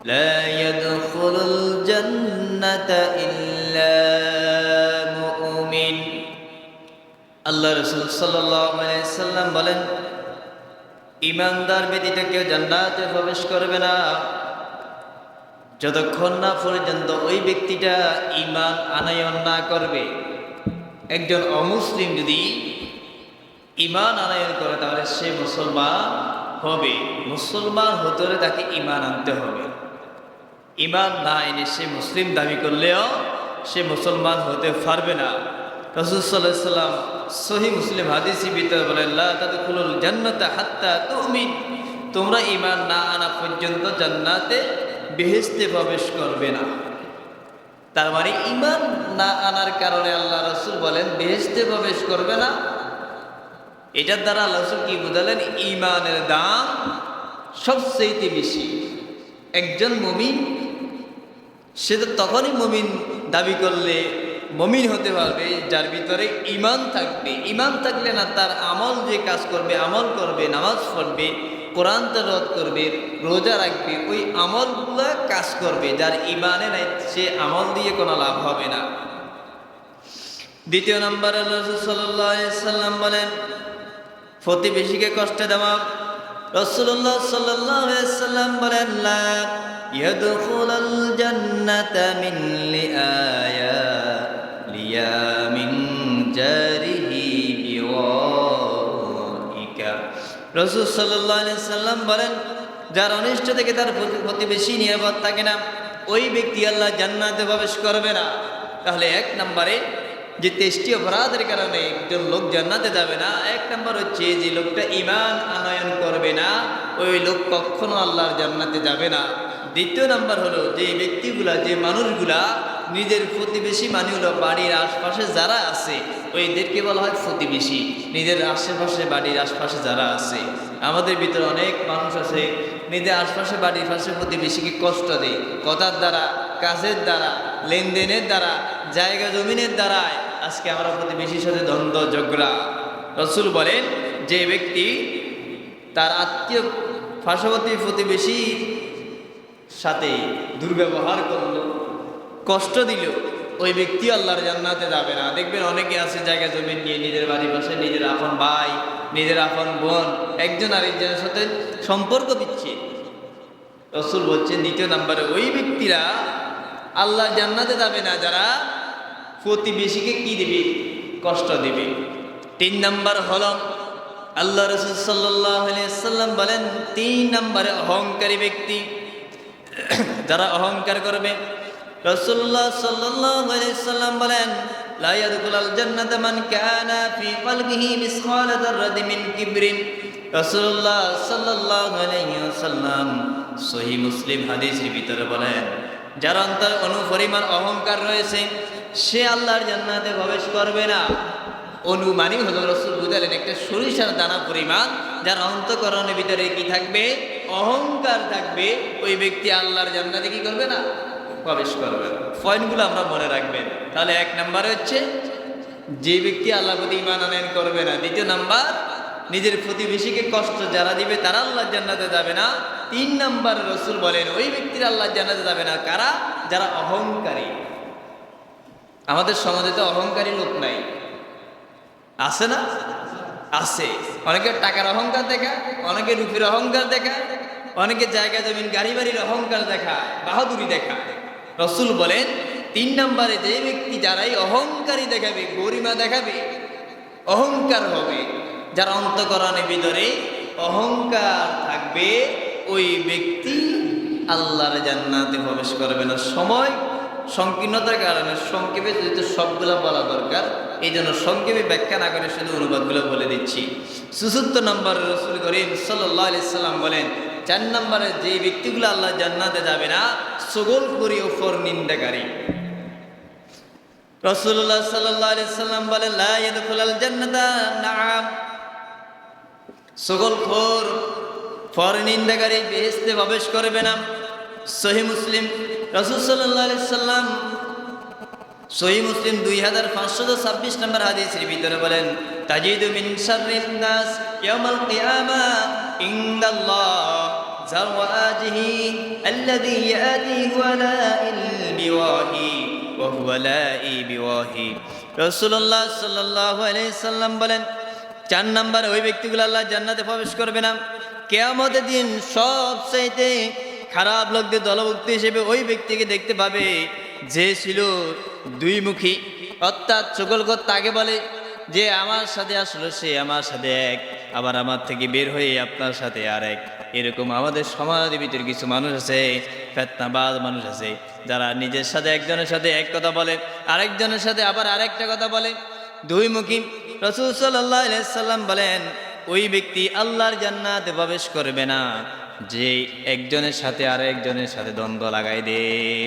লা ইয়াদখুলুল জান্নাতা ইল্লা মুমিন। আল্লাহ রাসূল সাল্লাল্লাহু আলাইহি সাল্লাম বলেন, ঈমানদার ব্যতীত কেউ জান্নাতে প্রবেশ করবে না যতক্ষণ না পর্যন্ত ওই ব্যক্তিটা ঈমান আনয়ন না করবে। একজন অমুসলিম যদি ঈমান আনয়ন করে তাহলে সে মুসলমান হবে। মুসলমান হতে হলে তাকে ঈমান আনতে হবে। ঈমান না এনে সে মুসলিম দাবি করলেও সে মুসলমান হতে পারবে না। রাসূল সাল্লাল্লাহু আলাইহি ওয়াসাল্লাম সহিহ মুসলিম হাদিসের ভিতরে বলেন, লা তাদখুলুল জান্নাতা হাত্তা তুমিন। তোমরা ঈমান না আনা পর্যন্ত জান্নাতে বেহেশতে প্রবেশ করবে না। তার মানে ঈমান না আনার কারণে আল্লাহ রাসূল বলেন বেহেশতে প্রবেশ করবে না। এটার দ্বারা আল্লাহ রাসূল কি বুঝালেন? ঈমানের দাম সবচেয়ে বেশি। একজন মুমিন সে তো তখনই মুমিন দাবি করলে মুমিন হতে পারবে যার ভিতরে ঈমান থাকবে। ঈমান থাকলে না তার আমল যে কাজ করবে, আমল করবে, নামাজ পড়বে, কোরআন তেলাওয়াত করবে, রোজা রাখবে, ওই আমলগুলা কাজ করবে। যার ঈমানে নাই সে আমল দিয়ে কোনো লাভ হবে না। দ্বিতীয় নম্বরে রাসূল সাল্লাল্লাহু আলাইহি সাল্লাম বলেন প্রতিবেশীকে কষ্ট দেওয়া। রাসূলুল্লাহ সাল্লাল্লাহু আলাইহি সাল্লাম বলেন, লা ইয়াদখুলুল জান্নাতা মিন লিয়ামিন জারিহি বিওয়াইকা। রাসূল সাল্লাল্লাহু আলাইহি সাল্লাম বলেন, যার অনিষ্ট থেকে তার প্রতিবেশী নিরাপদ থাকে না, ওই ব্যক্তি আল্লাহ জান্নাতে প্রবেশ করবে না। তাহলে এক নম্বরে যে 23টি অপরাধের কারণে একজন লোক জান্নাতে যাবে না, এক নম্বর হচ্ছে যে লোকটা ঈমান আনয়ন করবে না, ওই লোক কখনো আল্লাহর জান্নাতে যাবে না। দ্বিতীয় নম্বর হলো যে ব্যক্তিগুলা, যে মানুষগুলা নিজের প্রতিবেশী মানে হলো বাড়ির আশপাশে যারা আছে ওইদেরকে বলা হয় প্রতিবেশী। নিজের আশেপাশে বাড়ির আশপাশে যারা আছে, আমাদের ভিতরে অনেক মানুষ আছে নিজের আশপাশে বাড়ির পাশে প্রতিবেশীকে কষ্ট দেয়, কথার দ্বারা, কাজের দ্বারা, লেনদেনের দ্বারা, জায়গা জমিনের দ্বারায় আজকে আমরা প্রতিবেশীর সাথে দ্বন্দ্ব ঝগড়া। রাসূল বলেন যে ব্যক্তি তার আত্মীয় পার্শ্ববর্তী প্রতিবেশীর সাথে দুর্ব্যবহার করলো, কষ্ট দিল, ওই ব্যক্তি আল্লাহর জান্নাতে যাবে না। দেখবেন অনেকে আছে জায়গা জমি নিয়ে নিজের বাড়ির পাশে নিজের আপন ভাই, নিজের আপন বোন, একজন আরেকজনের সাথে সম্পর্ক দিচ্ছে। রাসূল বলছেন দ্বিতীয় নম্বরে ওই ব্যক্তিরা আল্লাহর জান্নাতে যাবে না যারা প্রতিবেশীকে কি দিবে? কষ্ট দিবে। 3 নম্বর হলো আল্লাহ রাসূল সাল্লাল্লাহু আলাইহি সাল্লাম বলেন 3 নম্বরে অহংকারী ব্যক্তি, যারা অহংকার করবে। রাসূলুল্লাহ সাল্লাল্লাহু আলাইহি সাল্লাম বলেন, লা ইয়াদখুলুল জান্নাতা মান কানা ফি কলবিহি মিসকালা যাররাতিন মিন কিবরিন। রাসূলুল্লাহ সাল্লাল্লাহু আলাইহি ওয়াসাল্লাম সহিহ মুসলিম হাদিসের ভিতরে বলেন, যার অন্তরে অনুপরিমাণ অহংকার রয়েছে সে আল্লাহর জান্নাতে প্রবেশ করবে না। অনুমানী হলো রাসূল বুঝালেন একটা সরিষার দানা পরিমাণ যার অন্তঃকরণের ভিতরে কি থাকবে? অহংকার থাকবে। ওই ব্যক্তি আল্লাহর জান্নাতে কি করবে না? প্রবেশ করবে না। পয়েন্টগুলো আমরা মনে রাখবেন। তাহলে 1 নম্বরে হচ্ছে যে ব্যক্তি আল্লাহর প্রতি ঈমান আনয়ন করবে না। দ্বিতীয় নাম্বার নিজের প্রতিবেশীকে কষ্ট যারা দিবে তারা আল্লাহর জান্নাতে যাবে না। 3 নম্বর রাসূল বলেন ওই ব্যক্তিরা আল্লাহর জান্নাতে যাবে না কারা? যারা অহংকারী। আমাদের সমাজে তো অহংকারী লোক নাই, আছে না? আছে। অনেকে টাকার অহংকার দেখায়, অনেকে রূপের অহংকার দেখায়, অনেকে জায়গা জমিন গাড়ি বাড়ির অহংকার দেখায়, বাহাদুরি দেখায়। রাসূল বলেন 3 নম্বরে যে ব্যক্তি যারাই অহংকারী দেখাবে, গরিমা দেখাবে, অহংকার হবে, যার অন্তঃকরণের ভিতরে অহংকার থাকবে, ওই ব্যক্তি আল্লাহর জান্নাতে প্রবেশ করবে না। সময় সংকীর্ণতার কারণে সংক্ষেপে যেহেতু সবগুলো বলা দরকার, এই জন্য সংক্ষেপে ব্যাখ্যা না করে শুধু অনুবাদগুলো বলে দিচ্ছি। 74 নম্বরে রাসূল করিম সাল্লাল্লাহু আলাইহি সাল্লাম বলেন 4 নম্বরে যে ব্যক্তিগুলো আল্লাহ জান্নাতে যাবে না, সগলখোরী ও পরনিন্দাকারী। রাসূলুল্লাহ সাল্লাল্লাহু আলাইহি সাল্লাম বলেন, লা ইয়াদখুলুল জান্নাতা নাম, সগলখোর পরনিন্দাকারী বেহেশতে প্রবেশ করবে না। সহিহ মুসলিম রাসূল সাল্লাল্লাহু আলাইহি সাল্লাম সহিহ মুসলিম 2526 নম্বর হাদিসের ভিতরে বলেন, তাজিদু মিন শাররিন নাস ইয়াউমাল কিয়ামা ইনদাল্লাহ زواجه الذي يأتيه ولاء البواهي وهو لائي بواهي রাসূলুল্লাহ সাল্লাল্লাহু আলাইহি সাল্লাম বলেন 4 নম্বর ওই ব্যক্তিগুলো আল্লাহ জান্নাতে প্রবেশ করবে না কিয়ামতের দিন সবচাইতে খারাপ লোকদের দলভুক্ত হিসেবে ওই ব্যক্তিকে দেখতে পাবে যে ছিল দুই মুখী অর্থাৎ চগলখোর তাকে বলে যে আমার সাথে আসলো সে আমার সাথে এক আবার আমার থেকে বের হয়ে আপনার সাথে আরেক এরকম আমাদের সমাজের ভিতরে কিছু মানুষ আছে ফেতনাবাজ মানুষ আছে যারা নিজের সাথে একজনের সাথে এক কথা বলে আরেকজনের সাথে আবার আরেকটা কথা বলে দুই মুখী রাসূল সাল্লাল্লাহু আলাইহি সাল্লাম বলেন ওই ব্যক্তি আল্লাহর জান্নাতে প্রবেশ করবে না যে একজনের সাথে আরেকজনের সাথে দ্বন্দ্ব লাগাই দেয়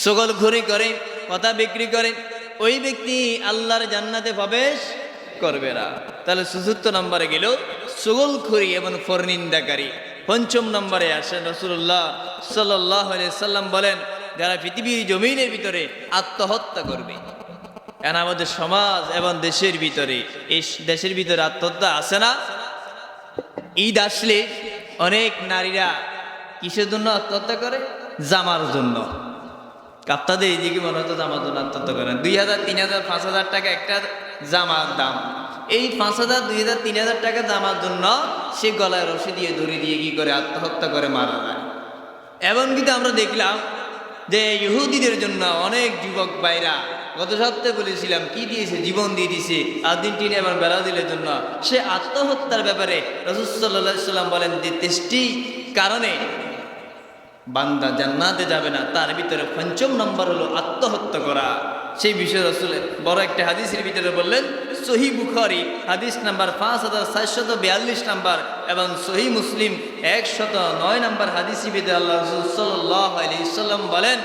চগলখড়ি করে কথা বিক্রি করে ওই ব্যক্তি আল্লাহর জান্নাতে প্রবেশ করবে না তাহলে চতুর্থ নম্বরে গেল চগলখড়ি এবং পরনিন্দাকারী পঞ্চম নম্বরে আসেন রাসূলুল্লাহ সাল্লাল্লাহু আলাইহি সাল্লাম বলেন যারা পৃথিবীর জমিনের ভিতরে আত্মহত্যা করবে এখন আমাদের সমাজ এবং দেশের ভিতরে এই দেশের ভিতরে আত্মহত্যা আছে না ঈদ আসলে অনেক নারীরা কিসের জন্য আত্মহত্যা করে জামার জন্য আপনাদের এইদিকে মনে হতো জামার জন্য আত্মহত্যা করেন 2000 3000 5000 টাকা একটা জামার দাম এই 5000 2000 3000 টাকা জামার জন্য সে গলায় রশি দিয়ে দড়ি দিয়ে কি করে আত্মহত্যা করে মারা যায় এবং কিন্তু আমরা দেখলাম যে ইহুদিদের জন্য অনেক যুবক ভাইরা গত সপ্তাহে বলেছিলাম কি দিয়েছে জীবন দিয়ে দিয়েছে আর্জেন্টিনা এবং ব্রাজিলের জন্য সে আত্মহত্যার ব্যাপারে রাসূল সাল্লাল্লাহু আলাইহি সাল্লাম বলেন যে 3টি কারণে বান্দা জান্নাতে যাবে না তার ভিতরে পঞ্চম নম্বর হলো আত্মহত্যা করা সেই বিষয়ে রাসূলের বড় একটা হাদিসের ভিতরে বললেন সহিহ বুখারী হাদিস নাম্বার 5442 নাম্বার এবং সহিহ মুসলিম 109 নাম্বার হাদিসের ভিতরে আল্লাহ রাসূল সাল্লাল্লাহু আলাইহি সাল্লাম বলেন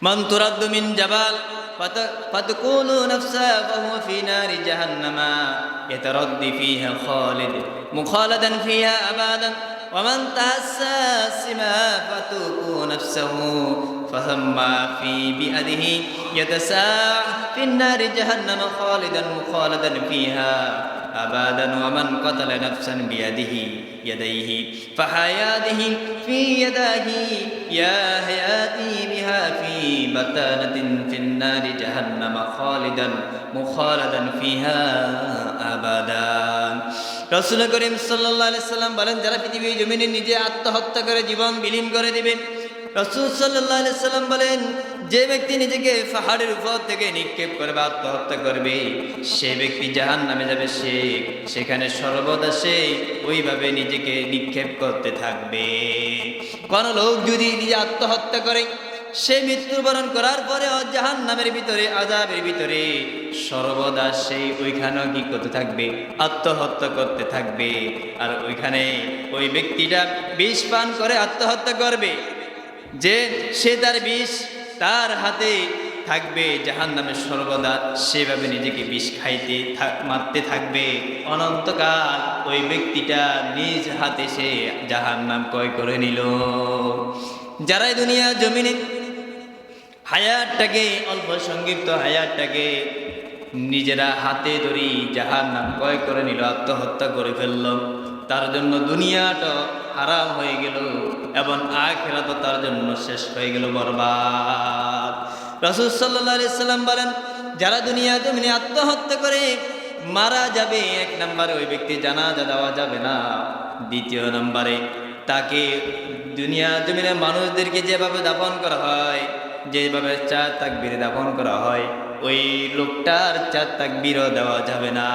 মান তুরাদ্দু মিন জাবাল ফাতাকুনু নাফসা ফাহুয়া ফি নারি জাহান্নামা ইয়াতারাদ্দি ফিহা খালিদ মুখালাদান ফিহা আবাদান ومن تأسى سما فتوقو نفسه فثم في بأده يتساع في النار جهنم خالدا مخالدا فيها أبدا ومن قتل نفسا بيده يديه فحياته في يداه يا حياتي بها في بتانة في النار جهنم خالدا مخالدا فيها أبدا রাসূল করিম সাল্লাল্লাহু আলাইহি সাল্লাম বলেন যারা পৃথিবীর জমিনে নিজে আত্মহত্যা করে জীবন বিলীন করে দিবে রাসূল সাল্লাল্লাহু আলাইহি সাল্লাম বলেন যে ব্যক্তি নিজেকে পাহাড়ের উপর থেকে নিক্ষেপ করবে আত্মহত্যা করবে সে ব্যক্তি জাহান্নামে যাবে সেখানে সর্বদা সে ওইভাবে নিজেকে নিক্ষেপ করতে থাকবে কোন লোক যদি নিজে আত্মহত্যা করে সে মৃত্যুবরণ করার পরে জাহান্নামের ভিতরে আযাবের ভিতরে সর্বদা সেই ওইখানে কি করতে থাকবে আত্মহত্যা করতে থাকবে আর ওইখানে ওই ব্যক্তিটা বিষ পান করে আত্মহত্যা করবে যে সে তার বিষ তার হাতে থাকবে জাহান্নামে সর্বদা সেভাবে নিজেকে বিষ খাইতে মারতে থাকবে অনন্তকাল ওই ব্যক্তিটা নিজ হাতে সে জাহান্নাম ক্রয় করে নিল যারা দুনিয়া জমিনে হায়াতটাকে অল্প সংক্ষিপ্ত হায়াতটাকে নিজেরা হাতে ধরি জাহান্নাম ক্রয় করে নিল আত্মহত্যা করে ফেলল তার জন্য দুনিয়াটা হারাম হয়ে গেল এবং আখিরাত তার জন্য শেষ হয়ে গেল বরবাদ রাসূল সাল্লাল্লাহু আলাইহি সাল্লাম বলেন যারা দুনিয়া জমিনে আত্মহত্যা করে মারা যাবে এক নম্বরে ওই ব্যক্তি জানাজা দেওয়া যাবে না দ্বিতীয় নম্বরে তাকে দুনিয়া জমিনে মানুষদেরকে যেভাবে দাফন করা হয় যেভাবে 4 তাকবীরে দাফন করা হয় ওই লোকটার 4 তাকবীরও দেওয়া যাবে না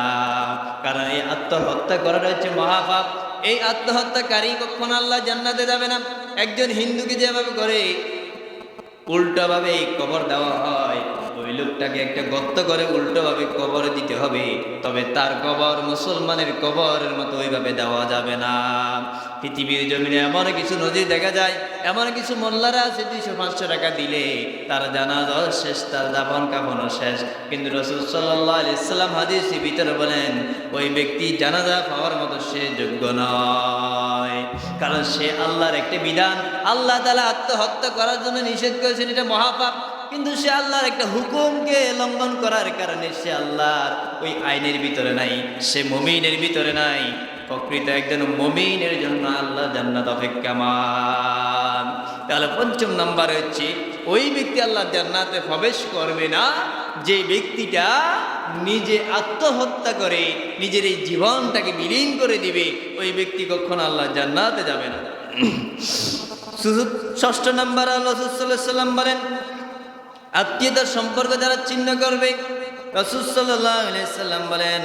কারণ এই আত্মহত্যা করাটা হচ্ছে মহাপাপ এই আত্মহত্যাকারী কখনো আল্লাহ জান্নাতে যাবে না একজন হিন্দুকে যেভাবে করে উল্টোভাবে কবর দেওয়া হয় ওই লোকটাকে একটা গর্ত করে উল্টোভাবে কবর দিতে হবে তবে তার কবর মুসলমানের কবরের মতো ওইভাবে দেওয়া যাবে না পৃথিবীর জমিনে এমন কিছু নজির দেখা যায় এমন কিছু মোল্লারা আছে 200-500 টাকা দিলে তার জানাজা শেষ তার দাফন কাফনও শেষ কিন্তু রাসূল সাল্লাল্লাহু আলাইহি সাল্লাম হাদিসে ভিতরে বলেন ওই ব্যক্তি জানাজা পাওয়ার মতো সে যোগ্য নয় কারণ সে আল্লাহর একটা বিধান আল্লাহ তাআলা আত্মহত্যা করার জন্য নিষেধ করেছেন এটা মহাপাপ কিন্তু সে আল্লাহর একটা হুকুমকে লঙ্ঘন করার কারণে সে আল্লাহর ওই আইনের ভিতরে নাই সে মুমিনের ভিতরে নাই প্রকৃত একজন মুমিনের জন্য আল্লাহ জান্নাত অপেক্ষমান। তাহলে পঞ্চম নাম্বার হচ্ছে ওই ব্যক্তি আল্লাহ জান্নাতে প্রবেশ করবে না যে ব্যক্তিটা নিজে আত্মহত্যা করে নিজের এই জীবনটাকে বিলীন করে দিবে, ওই ব্যক্তি কখনো আল্লাহ জান্নাতে যাবে না। ষষ্ঠ নাম্বার আল্লাহ রাসূল সাল্লাল্লাহু আলাইহি ওয়াসাল্লাম বলেন আত্মীয়তার সম্পর্ক যারা ছিন্ন করবে, রাসূল সাল্লাল্লাহু আলাইহি ওয়াসাল্লাম বলেন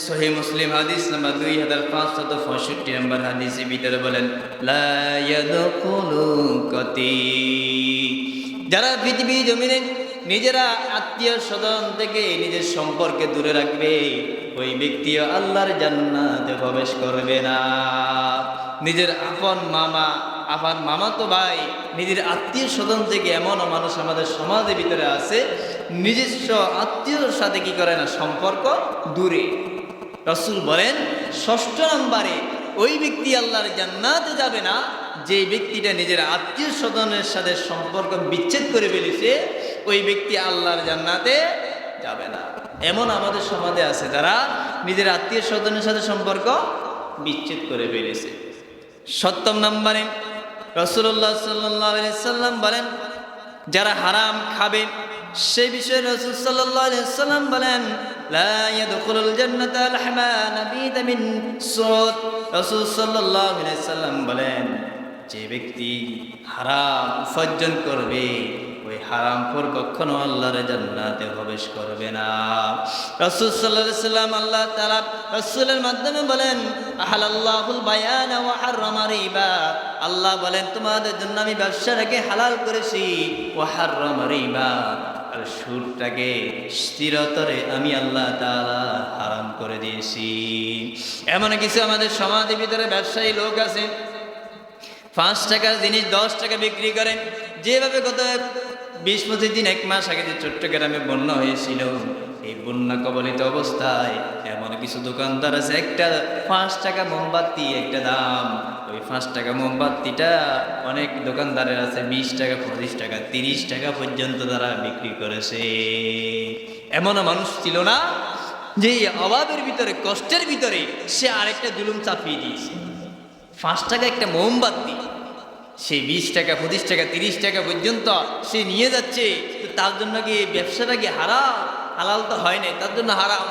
সহিহ মুসলিম হাদিস নাম্বার 2565 নম্বর হাদিসের ভিতরে বলেন লা ইয়াদখুলু কতি, যারা পৃথিবী জমিনে নিজেরা আত্মীয় স্বজন থেকে নিজের সম্পর্কে দূরে রাখবে, ওই ব্যক্তিও আল্লাহর জান্নাতে প্রবেশ করবে না। নিজের আপন মামাতো ভাই, নিজের আত্মীয় স্বজন থেকে এমনও মানুষ আমাদের সমাজের ভিতরে আছে নিজস্ব আত্মীয়র সাথে কি করে না, সম্পর্ক দূরে। রাসূল বলেন ষষ্ঠ নম্বরে ওই ব্যক্তি আল্লাহর জান্নাতে যাবে না যে ব্যক্তিটা নিজের আত্মীয় স্বজনের সাথে সম্পর্ক বিচ্ছেদ করে ফেলেছে, ওই ব্যক্তি আল্লাহর জান্নাতে যাবে না। এমন আমাদের সমাজে আছে যারা নিজের আত্মীয় স্বজনের সাথে সম্পর্ক বিচ্ছেদ করে ফেলেছে। সপ্তম নম্বরে রাসূলুল্লাহ সাল্লাল্লাহু আলাইহি ওয়াসাল্লাম বলেন যারা হারাম খাবে সেই বিষয়ে রাসূল সাল্লাল্লাহু আলাইহি ওয়াসাল্লাম বলেন লা ইয়াদখুলুল জান্নাতা লাহমা নাবিতা মিন সুদ। রাসূল সাল্লাল্লাহু আলাইহি ওয়াসাল্লাম বলেন যে ব্যক্তি হারাম উপার্জন করবে ওই হারামখোর কখনো আল্লাহর জান্নাতে প্রবেশ করবে না। রাসূল সাল্লাল্লাহু আলাইহি ওয়াসাল্লাম আল্লাহ তাআলা রাসূলের মাধ্যমে বলেন আহালাল্লাহুল বায়ানা ওয়া হাররামা রিবা, আল্লাহ বলেন তোমাদের জন্য আমি ব্যবসাটাকে হালাল করেছি, ওয়া হাররামা রিবা, আর সুদটাকে স্থিরতরে আমি আল্লাহ তাআলা হারাম করে দিয়েছি। এমন কিছু আমাদের সমাজের ভিতরে ব্যবসায়ী লোক আছে 5 টাকার জিনিস 10 টাকা বিক্রি করেন। যেভাবে গত 20-25 দিন 1 মাস আগে যে চট্টগ্রামে বন্যা হয়েছিল, এই বন্যা কবলিত অবস্থায় এমন কিছু দোকানদার আছে একটা 5 টাকা মোমবাতি একটা দাম, ওই 5 টাকা মোমবাতিটা অনেক দোকানদারের আছে 20 টাকা 25 টাকা 30 টাকা পর্যন্ত তারা বিক্রি করেছে। এমনও মানুষ ছিল না যে অভাবের ভিতরে কষ্টের ভিতরে সে আরেকটা জুলুম চাপিয়ে দিয়েছে। 5 টাকা একটা মোমবাতি সে 20 টাকা 25 টাকা 30 টাকা পর্যন্ত সে নিয়ে যাচ্ছে, তো তার জন্য কি ব্যবসাটা কি হারাম? হালাল তো হয় নাই, তার জন্য হারাম।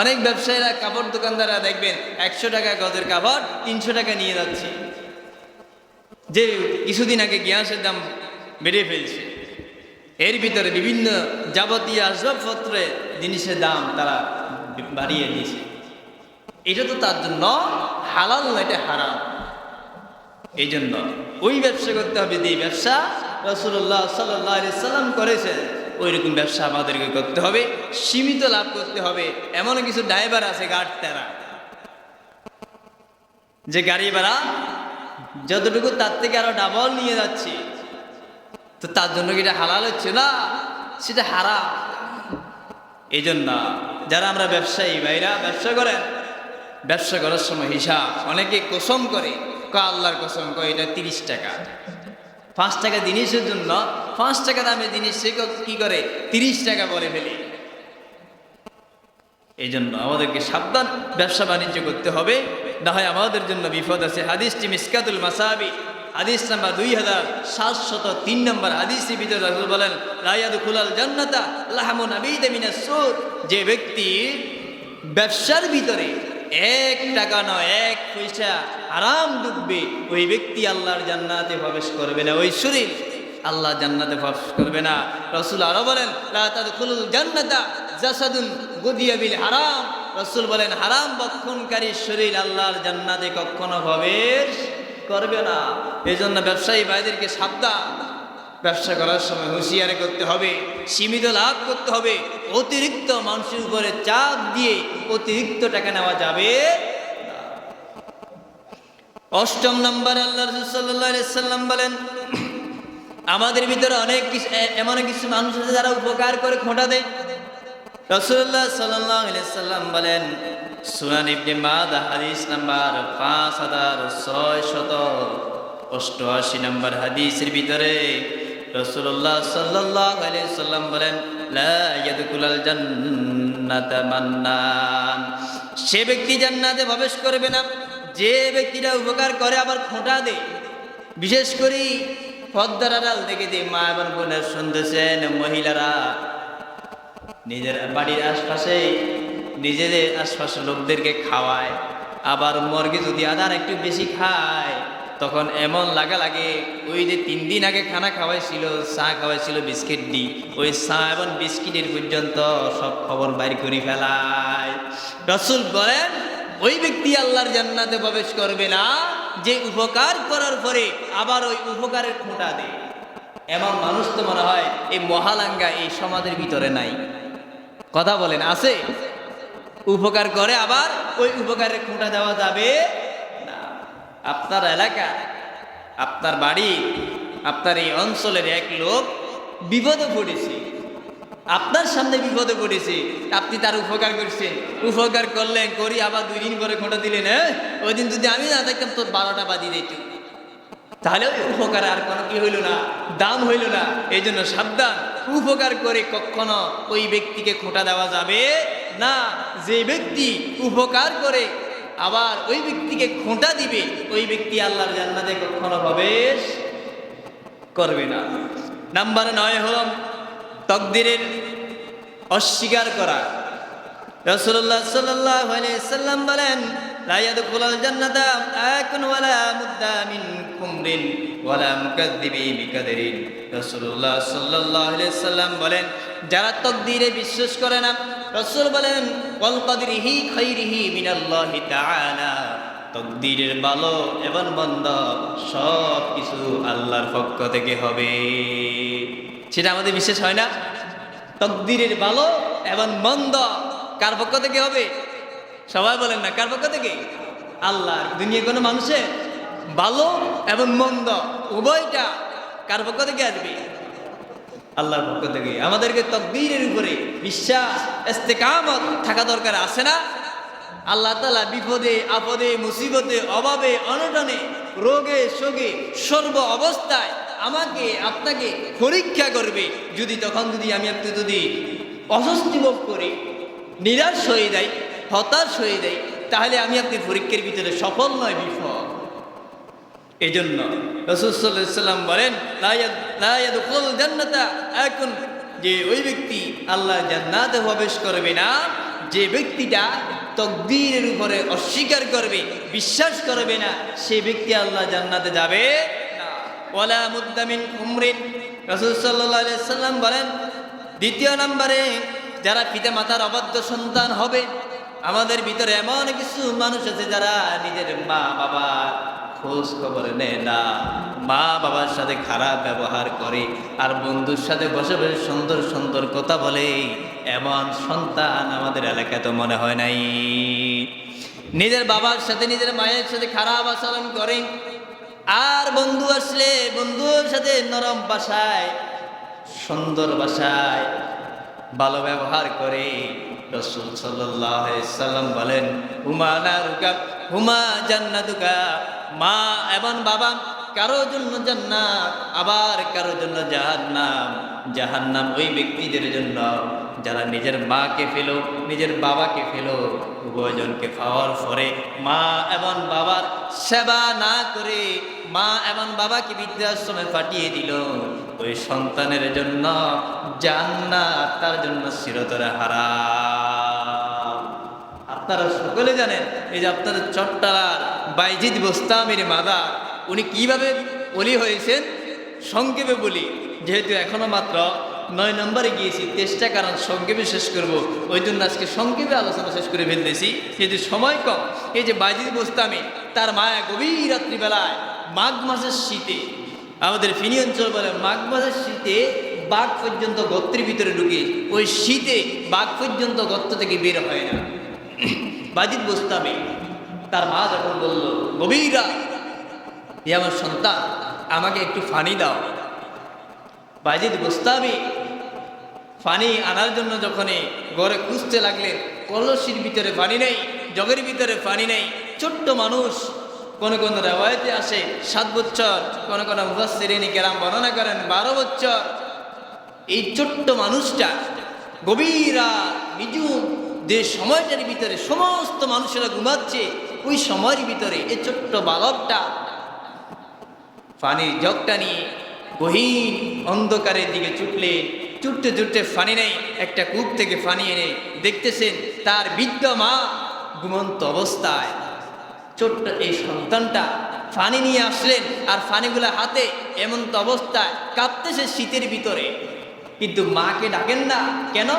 অনেক ব্যবসায়ীরা কাপড় দোকানদাররা দেখবেন 100 টাকা গজের কাপড় 300 টাকা নিয়ে যাচ্ছে, যে কিছুদিন আগে গ্যাসের দাম বেড়ে ফেলছে। এর ভিতরে বিভিন্ন যাবতীয় আসবাবপত্রের জিনিসের দাম তারা বাড়িয়ে দিয়েছে। এটা তো তার জন্য হালাল না, এটা হারাম। এই জন্য ওই ব্যবসা করতে হবে যে ব্যবসা রাসূলুল্লাহ সাল্লাল্লাহু আলাইহি ওয়াসাল্লাম করেছেন, ওই রকম ব্যবসা আমাদেরকে করতে হবে, সীমিত লাভ করতে হবে। এমন কিছু ড্রাইভার আছে গাড়িটারা, যে গাড়ি ভাড়া যতটুকু তার থেকে আরো ডাবল নিয়ে যাচ্ছে, তো তার জন্য কি এটা হালাল হচ্ছে না? সেটা হারাম। এই জন্য যারা আমরা ব্যবসায়ী ভাইরা ব্যবসা করেন, ব্যবসা করার সময় হিসাব, অনেকে কসম করে, আল্লাহর কসম কয় এটা 30 টাকা। 5 টাকা জিনিসের জন্য 5 টাকা দামের জিনিস সে কি করে 30 টাকা বলে ফেলে। এই জন্য আমাদেরকে সাবধান ব্যবসা বাণিজ্য করতে হবে, না হয় আমাদের জন্য বিপদ আছে। হাদিসটি মিসকাতুল মাসাবি হাদিস নাম্বার 2703 নম্বর হাদিসের ভিতরে রাসূল বলেন লা ইয়াদখুলুল জান্নাতা লাহমু নাবিতা মিনাস সুদ, যে ব্যক্তি ব্যবসার ভিতরে 1 টাকা নয় 1 পয়সা হারাম ডুববে, ওই ব্যক্তি আল্লাহর জান্নাতে প্রবেশ করবে না, ওই শরীর আল্লাহ জান্নাতে প্রবেশ করবে না। রাসূল আরো বলেন লা তাদখুলুল জান্নাতা জাসাদুন গুদিয়া বিল হারাম, রাসূল বলেন হারাম ভক্ষণকারী শরীর আল্লাহর জান্নাতে কখনো প্রবেশ করবে না। এই জন্য ব্যবসায়ী ভাইদেরকে সাবধান, ব্যবসা করার সময় হুঁশিয়ারি করতে হবে, সীমিত লাভ করতে হবে। অতিরিক্ত মানুষের উপরে চাপ দিয়ে অতিরিক্ত টাকা নেওয়া যাবে না। 8ম নম্বর আল্লাহ রাসূল সাল্লাল্লাহু আলাইহি ওয়াসাল্লাম বলেন আমাদের ভিতরে অনেক কিছু এমন কিছু মানুষ আছে যারা উপকার করে খোঁটা দেয়। রাসূলুল্লাহ সাল্লাল্লাহু আলাইহি ওয়াসাল্লাম বলেন সুনান ইবনে মাজাহ হাদিস নাম্বার 5688 নম্বর হাদিসের ভিতরে রাসূলুল্লাহ সাল্লাল্লাহু আলাইহি ওয়াসাল্লাম বলেন লা ইয়াদখুলুল জান্নাতা মান্নান, সে ব্যক্তি জান্নাতে প্রবেশ করবে না যে ব্যক্তিটা উপকার করে আবার খোঁটা দেয়, বিশেষ করে পদ্মার আড়াল থেকে যে মা এবং বোনের শুনতেছেন, মহিলারা নিজের বাড়ির আশপাশে নিজেদের আশপাশের লোকদেরকে খাওয়ায়, আবার মর্গে যদি আদার একটু বেশি খায় তখন এমন লাগে ওই যে 3 দিন আগে খানা খাওয়াইছিল, চা খাওয়াইছিল বিস্কিট দি, ওই চা এবং বিস্কিটের পর্যন্ত সব খবর বাইর করে ফেলায়। রাসূল বলেন ওই ব্যক্তি আল্লাহর জান্নাতে প্রবেশ করবে না যে উপকার করার পরে আবার ওই উপকারের খোঁটা দেয়। এমন মানুষ তো মনে হয় এই মহালাঙ্গা এই সমাজের ভিতরে নাই। কথা বলেন আছে? উপকার করে আবার ওই উপকারের খোঁটা দেওয়া যাবে না। আপনার এলাকা, আপনার বাড়ি, আপনার এই অঞ্চলের এক লোক বিপদে পড়েছে, আপনার সামনে বিপদে পড়েছে, আপনি তার উপকার করছেন, উপকার করলেন, করি আবার 2 দিন পরে খোঁটা দিলেন, হ্যাঁ ওই দিন যদি আমি না দেখতাম তোর 12টা বাজিয়ে দিত, তাহলে ওই উপকার আর কোনো কি হইল না, দাম হইল না। এই জন্য সাবধান, উপকার করে কখনো ওই ব্যক্তিকে খোঁটা দেওয়া যাবে না। যে ব্যক্তি উপকার করে আবার ওই ব্যক্তিকে খোঁটা দিবে ওই ব্যক্তি আল্লাহর জান্নাতে কখনো প্রবেশ করবে না। নাম্বার 9 হল তাকদীরের অস্বীকার করা। রাসূলুল্লাহ সাল্লাল্লাহু আলাইহি সাল্লাম বলেন লা ইয়াদখুলুল জান্নাতা আকুন ওয়ালা মুদ্দা মিন খুমরিন ওয়ালা মুকাদ্দিবি বিকাদরিন। রাসূলুল্লাহ সাল্লাল্লাহু আলাইহি সাল্লাম বলেন যারা তাকদীরে বিশ্বাস করে না, রাসূল বলেন ওয়াল কদরিহি খাইরিহি মিনাল্লাহি তাআলা, তাকদীরের ভালো এবং মন্দ সব কিছু আল্লাহর পক্ষ থেকে হবে। সেটা আমাদের বিশ্বাস হয় না? তাকদীরের ভালো এবং মন্দ কার পক্ষ থেকে হবে? সবাই বলেন না, কার পক্ষ থেকে? আল্লাহ। দুনিয়া কোনো মানুষের ভালো এবং মন্দ উভয়টা কার পক্ষ থেকে আসবে? আল্লাহর পক্ষ থেকে। আমাদেরকে তাকদীরের উপরে বিশ্বাস, ইস্তেকামত থাকা দরকার আছে না? আল্লাহ তাআলা বিপদে আপদে মুসিবতে অভাবে অনটনে রোগে শোকে সর্ব অবস্থায় আমাকে আপনাকে পরীক্ষা করবে। তখন আমি আপনি যদি অস্বস্তি বোধ করি, নিরাশ হয়ে যাই, হতাশ হয়ে যাই, তাহলে আমি আপনি পরীক্ষার ভিতরে সফল নয়, বিফল। এই জন্য রাসূল সাল্লাল্লাহু আলাইহি ওয়াসাল্লাম বলেন লা ইয়াদখুল জান্নাতা এখন যে ওই ব্যক্তি আল্লাহ জান্নাতে প্রবেশ করবে না যে ব্যক্তিটা তাকদীরের উপরে অস্বীকার করবে, বিশ্বাস করবে না, সেই ব্যক্তি আল্লাহ জান্নাতে যাবে না। ওয়ালা মুদ্দা মিন খুমরিন। রাসূল সাল্লাল্লাহু আলাইহি ওয়াসাল্লাম বলেন দ্বিতীয় নম্বরে যারা পিতা মাতার অবাধ্য সন্তান হবে। আমাদের ভিতরে এমন কিছু মানুষ আছে যারা নিজের মা বাবা খোঁজ খবর নেয় না, মা বাবার সাথে খারাপ ব্যবহার করে, আর বন্ধুর সাথে বসে বসে সুন্দর সুন্দর কথা বলে। এমন সন্তান আমাদের এলাকায় তো মনে হয় নাই। নিজের বাবার সাথে নিজের মায়ের সাথে খারাপ আচরণ করে, আর বন্ধু আসলে বন্ধুর সাথে নরম ভাষায় সুন্দর ভাষায় ভালো ব্যবহার করে। রাসূল সাল্লাল্লাহু আলাইহি সাল্লাম বলেন হুমা নারুকা হুমা জান্নাতুকা, মা এবং বাবা কারো জন্য জান্নাত আবার কারো জন্য জাহান্নাম। জাহান্নাম ওই ব্যক্তিদের জন্য যারা নিজের মাকে ফেলো, নিজের বাবাকে ফেলো, উভয়জনকে পাওয়ার পরে মা এবং বাবার সেবা না করে মা এবং বাবাকে বৃদ্ধাশ্রমে পাঠিয়ে দিল, ওই সন্তানের জন্য জান্নাত তার জন্য চিরতরে হারাম। আপনারা সকলে জানেন এই যে আপনার চট্টলার বাইজিদ বোস্তামির মাদার, উনি কিভাবে ওলি হয়েছেন সংক্ষেপে বলি, যেহেতু এখনো মাত্র 9 নম্বরে গিয়েছি, চেষ্টা কারণ সংক্ষেপে শেষ করব, ওই জন্য আজকে সংক্ষেপে আলোচনা শেষ করে ফেলতেছি যেহেতু সময় কম। এই যে বাইজিদ বোস্তামি, তার মায়া গভীর রাত্রিবেলায় মাঘ মাসের শীতে, আমাদের ফিনি অঞ্চল বলে মাঘ মাসের শীতে বাঘ পর্যন্ত গর্তের ভিতরে ঢুকে, ওই শীতে বাঘ পর্যন্ত গর্ত থেকে বের হয় না। বাইজিদ বোস্তামি তার মা যখন বলল গভীর রাত, আমার সন্তান আমাকে একটু পানি দাও। বাইজিদ বোস্তামি পানি আনার জন্য যখন ঘরে খুঁজতে লাগলেন, কলসির ভিতরে পানি নেই, জগের ভিতরে পানি নেই। ছোট্ট মানুষ, কোন কোন রেওয়ায়েতে আসে 7 বছর, কোন কোন মুফাসসিরিন কেরাম বর্ণনা করেন 12 বছর। এই ছোট্ট মানুষটা গভীর রাত নিঝুম যে সময়টার ভিতরে সমস্ত মানুষেরা ঘুমাচ্ছে, ওই সময়ের ভিতরে এই ছোট্ট বালকটা পানির জগটা নিয়ে গহীন অন্ধকারের দিকে ছুটতে ছুটতে পানি নেই, একটা কূপ থেকে পানি এনে দেখতেছেন তার বৃদ্ধ মা ঘুমন্ত অবস্থায়। ছোট্ট এই সন্তানটা পানি নিয়ে আসলেন, আর পানিগুলা হাতে, এমন তো অবস্থায় কাঁপতেছে শীতের ভিতরে, কিন্তু মাকে ডাকেন না কেন?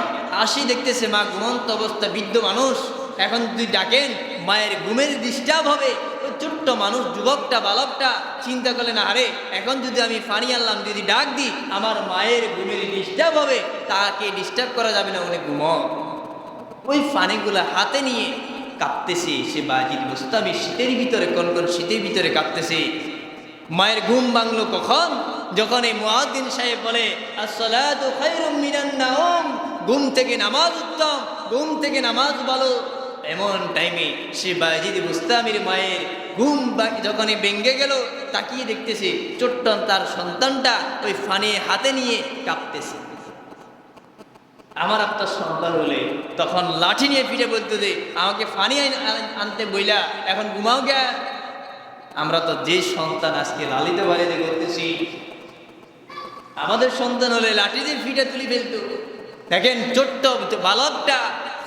আসি দেখতেছে মা ঘুমন্ত অবস্থা, বৃদ্ধ মানুষ। এখন যদি ডাকেন মায়ের ঘুমের ডিস্টার্ব হবে। ওই ছোট্ট মানুষ, যুবকটা, বালকটা চিন্তা করলেন, আরে এখন যদি আমি পানি আনলাম, যদি ডাক দিই, আমার মায়ের ঘুমের ডিস্টার্ব হবে, তাকে ডিস্টার্ব করা যাবে না, উনি ঘুমক। ওই পানিগুলা হাতে নিয়ে কাঁপতেছে সে বাজিদ বুস্তামি, শীতের ভিতরে, কনকন শীতের ভিতরে কাঁপতেছে। মায়ের ঘুম ভাঙলো কখন? যখন এই মুয়াজ্জিন সাহেব বলে আসসালাতু খায়রুম মিনান নাওম, ঘুম থেকে নামাজ উত্তম, ঘুম থেকে নামাজ ভালো। এমন টাইমে সে বাজিদ বুস্তামির মায়ের ঘুম যখনই ভেঙে গেল, তাকিয়ে দেখতেছে ছোট্ট তার সন্তানটা ওই ফানি হাতে নিয়ে কাঁপতেছে। আমার আপনার সন্তান হলে তখন লাঠি নিয়ে ফিরে বলতো যে আমাকে ফানি আনতে বইলা এখন ঘুমাও গে। আমরা তো যে সন্তান আজকে লালিত বাড়িতে করতেছি, আমাদের সন্তান হলে লাঠি দিয়ে ফিটে তুলি ফেলতো। দেখেন ছোট্ট বালকটা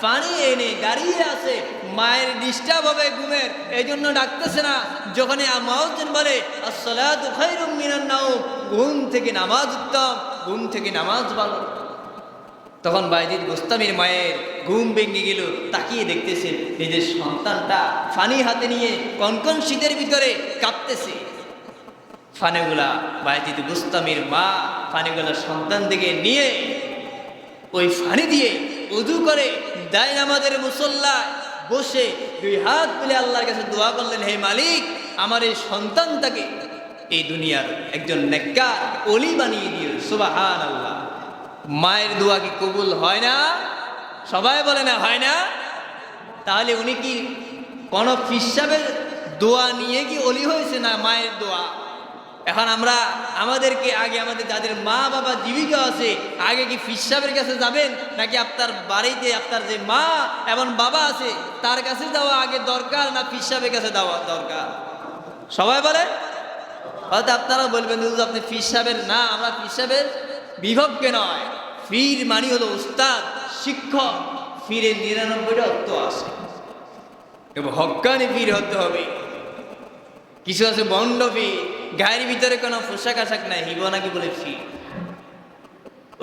পানি এনে দাঁড়িয়ে আছে, মায়ের ডিস্টার্ব হবে ঘুমের, এই জন্য ডাকতেছে না। যখন মুয়াজ্জিন বলে আসসালাতু খায়রুম মিনান নাওম, ঘুম থেকে নামাজ উত্তম, ঘুম থেকে নামাজ ভালো, তখন বাজিদ বুস্তামির মায়ের ঘুম ভেঙে গেল। তাকিয়ে দেখতেছে নিজের সন্তানটা ফানি হাতে নিয়ে কনকন শীতের ভিতরে কাঁপতেছে। ফানিগুলা বাজিদ বুস্তামির মা ফানিগুলা সন্তান থেকে নিয়ে ওই ফানি দিয়ে উযু করে দায় নামাজের মুসল্লায় বসে দুই হাত তুলে আল্লাহর কাছে দোয়া করলেন, হে মালিক, আমার এই সন্তানটাকে এই দুনিয়ার একজন নেককার ওলি বানিয়ে দিও। সুবহানাল্লাহ। মায়ের দোয়া কি কবুল হয় না? সবাই বলে না হয় না? তাহলে উনি কি কোন ফিসাবের দোয়া নিয়ে কি ওলি হয়েছে? না, মায়ের দোয়া। এখন আমরা আমাদেরকে আগে আমাদের যাদের মা বাবা জীবিত আছে, আগে কি ফিসাবের কাছে যাবেন, নাকি আপনার বাড়িতে আপনার যে মা এবং বাবা আছে তার কাছে যাওয়া আগে দরকার, না ফিসাবের কাছে যাওয়া দরকার? সবাই বলে। হয়তো আপনারা বলবেন আপনি ফিসাবের, না, আমরা ফিসাবের বিভক্তি নয়। ফির মানি হলো উস্তাদ, শিক্ষক। ফিরের 99টা অর্থ আছে, এবং হক্কানি ফির হতে হবে। কিছু আছে বন্ড ফির, গায়ের ভিতরে কোনো পোশাক আশাক নাই, হিব নাকি বলে ফির।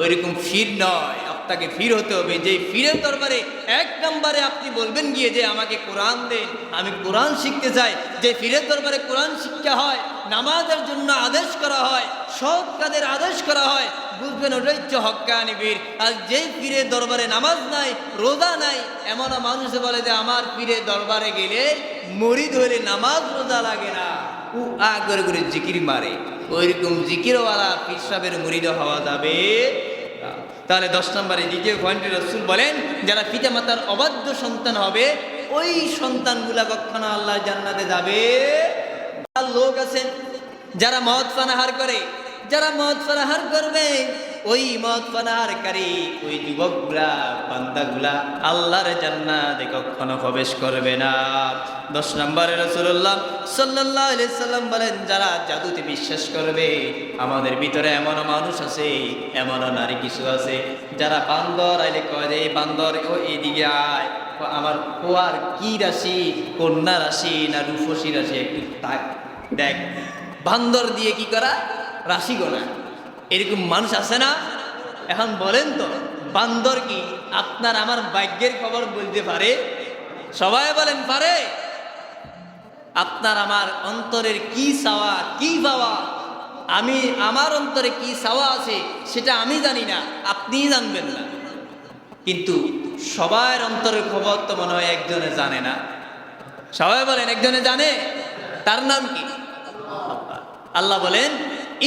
ওইরকম ফির নয়, আপনাকে ফির হতে হবে। যে ফিরের দরবারে এক নম্বরে আপনি বলবেন গিয়ে যে আমাকে কোরআন দেন, আমি কোরআন শিখতে চাই। যে ফিরের দরবারে কোরআন শিক্ষা হয়, নামাজের জন্য আদেশ করা হয়, সৎ কাজের আদেশ করা হয়, বুঝবেন ওটাই হচ্ছে হক্কানি পীর। আর যেই পীরের দরবারে নামাজ নাই, রোজা নাই, এমন মানুষে বলে যে আমার পীরের দরবারে গেলে মুরিদ হইলে নামাজ রোজা লাগে না, ও আ করে করে জিকির মারে, ওইরকম জিকিরওয়ালা পীর সাহেবের মুরিদ হওয়া যাবে। তাহলে 10 নম্বরে দ্বিতীয় পয়েন্টে রাসূল বলেন, যারা পিতামাতার অবাধ্য সন্তান হবে, ওই সন্তানগুলা কখনো আল্লাহ জান্নাতে যাবে। লোক আছেন যারা মদ পানাহার করে, যারা মদ পানাহার করবে, ওই মদ পানাহারকারী ওই যুবকগুলা, বান্দাগুলা আল্লাহর জান্নাতে কখনো প্রবেশ করবে না। 10 নম্বরে রাসূলুল্লাহ সাল্লাল্লাহু আলাইহি সাল্লাম বলেন, যারা জাদুতে বিশ্বাস করবে, আমাদের ভিতরে এমন মানুষ আছে, এমন নারী কিছু আছে, যারা বান্দর আইলে কয় যে বান্দর ও এদিকে আয়, আমার কোয়ার কি রাশি, কন্যা রাশি না রূপসী রাশি, একটু দেখ। বান্দর দিয়ে কি করা? রাশি গোনা। এরকম মানুষ আছে না? এখন বলেন তো, বান্দর কি আপনার আমার ভাগ্যের খবর বলতে পারে? সবাই বলেন পারে? আপনার আমার অন্তরের কি চাওয়া, কি পাওয়া, আমি আমার অন্তরে কি চাওয়া আছে সেটা আমি জানি না, আপনিই জানবেন না। কিন্তু সবার অন্তরের খবর তো মনে হয় একজনে জানে না। সবাই বলেন একজনে জানে, তার নাম কি? আল্লাহ বলেন,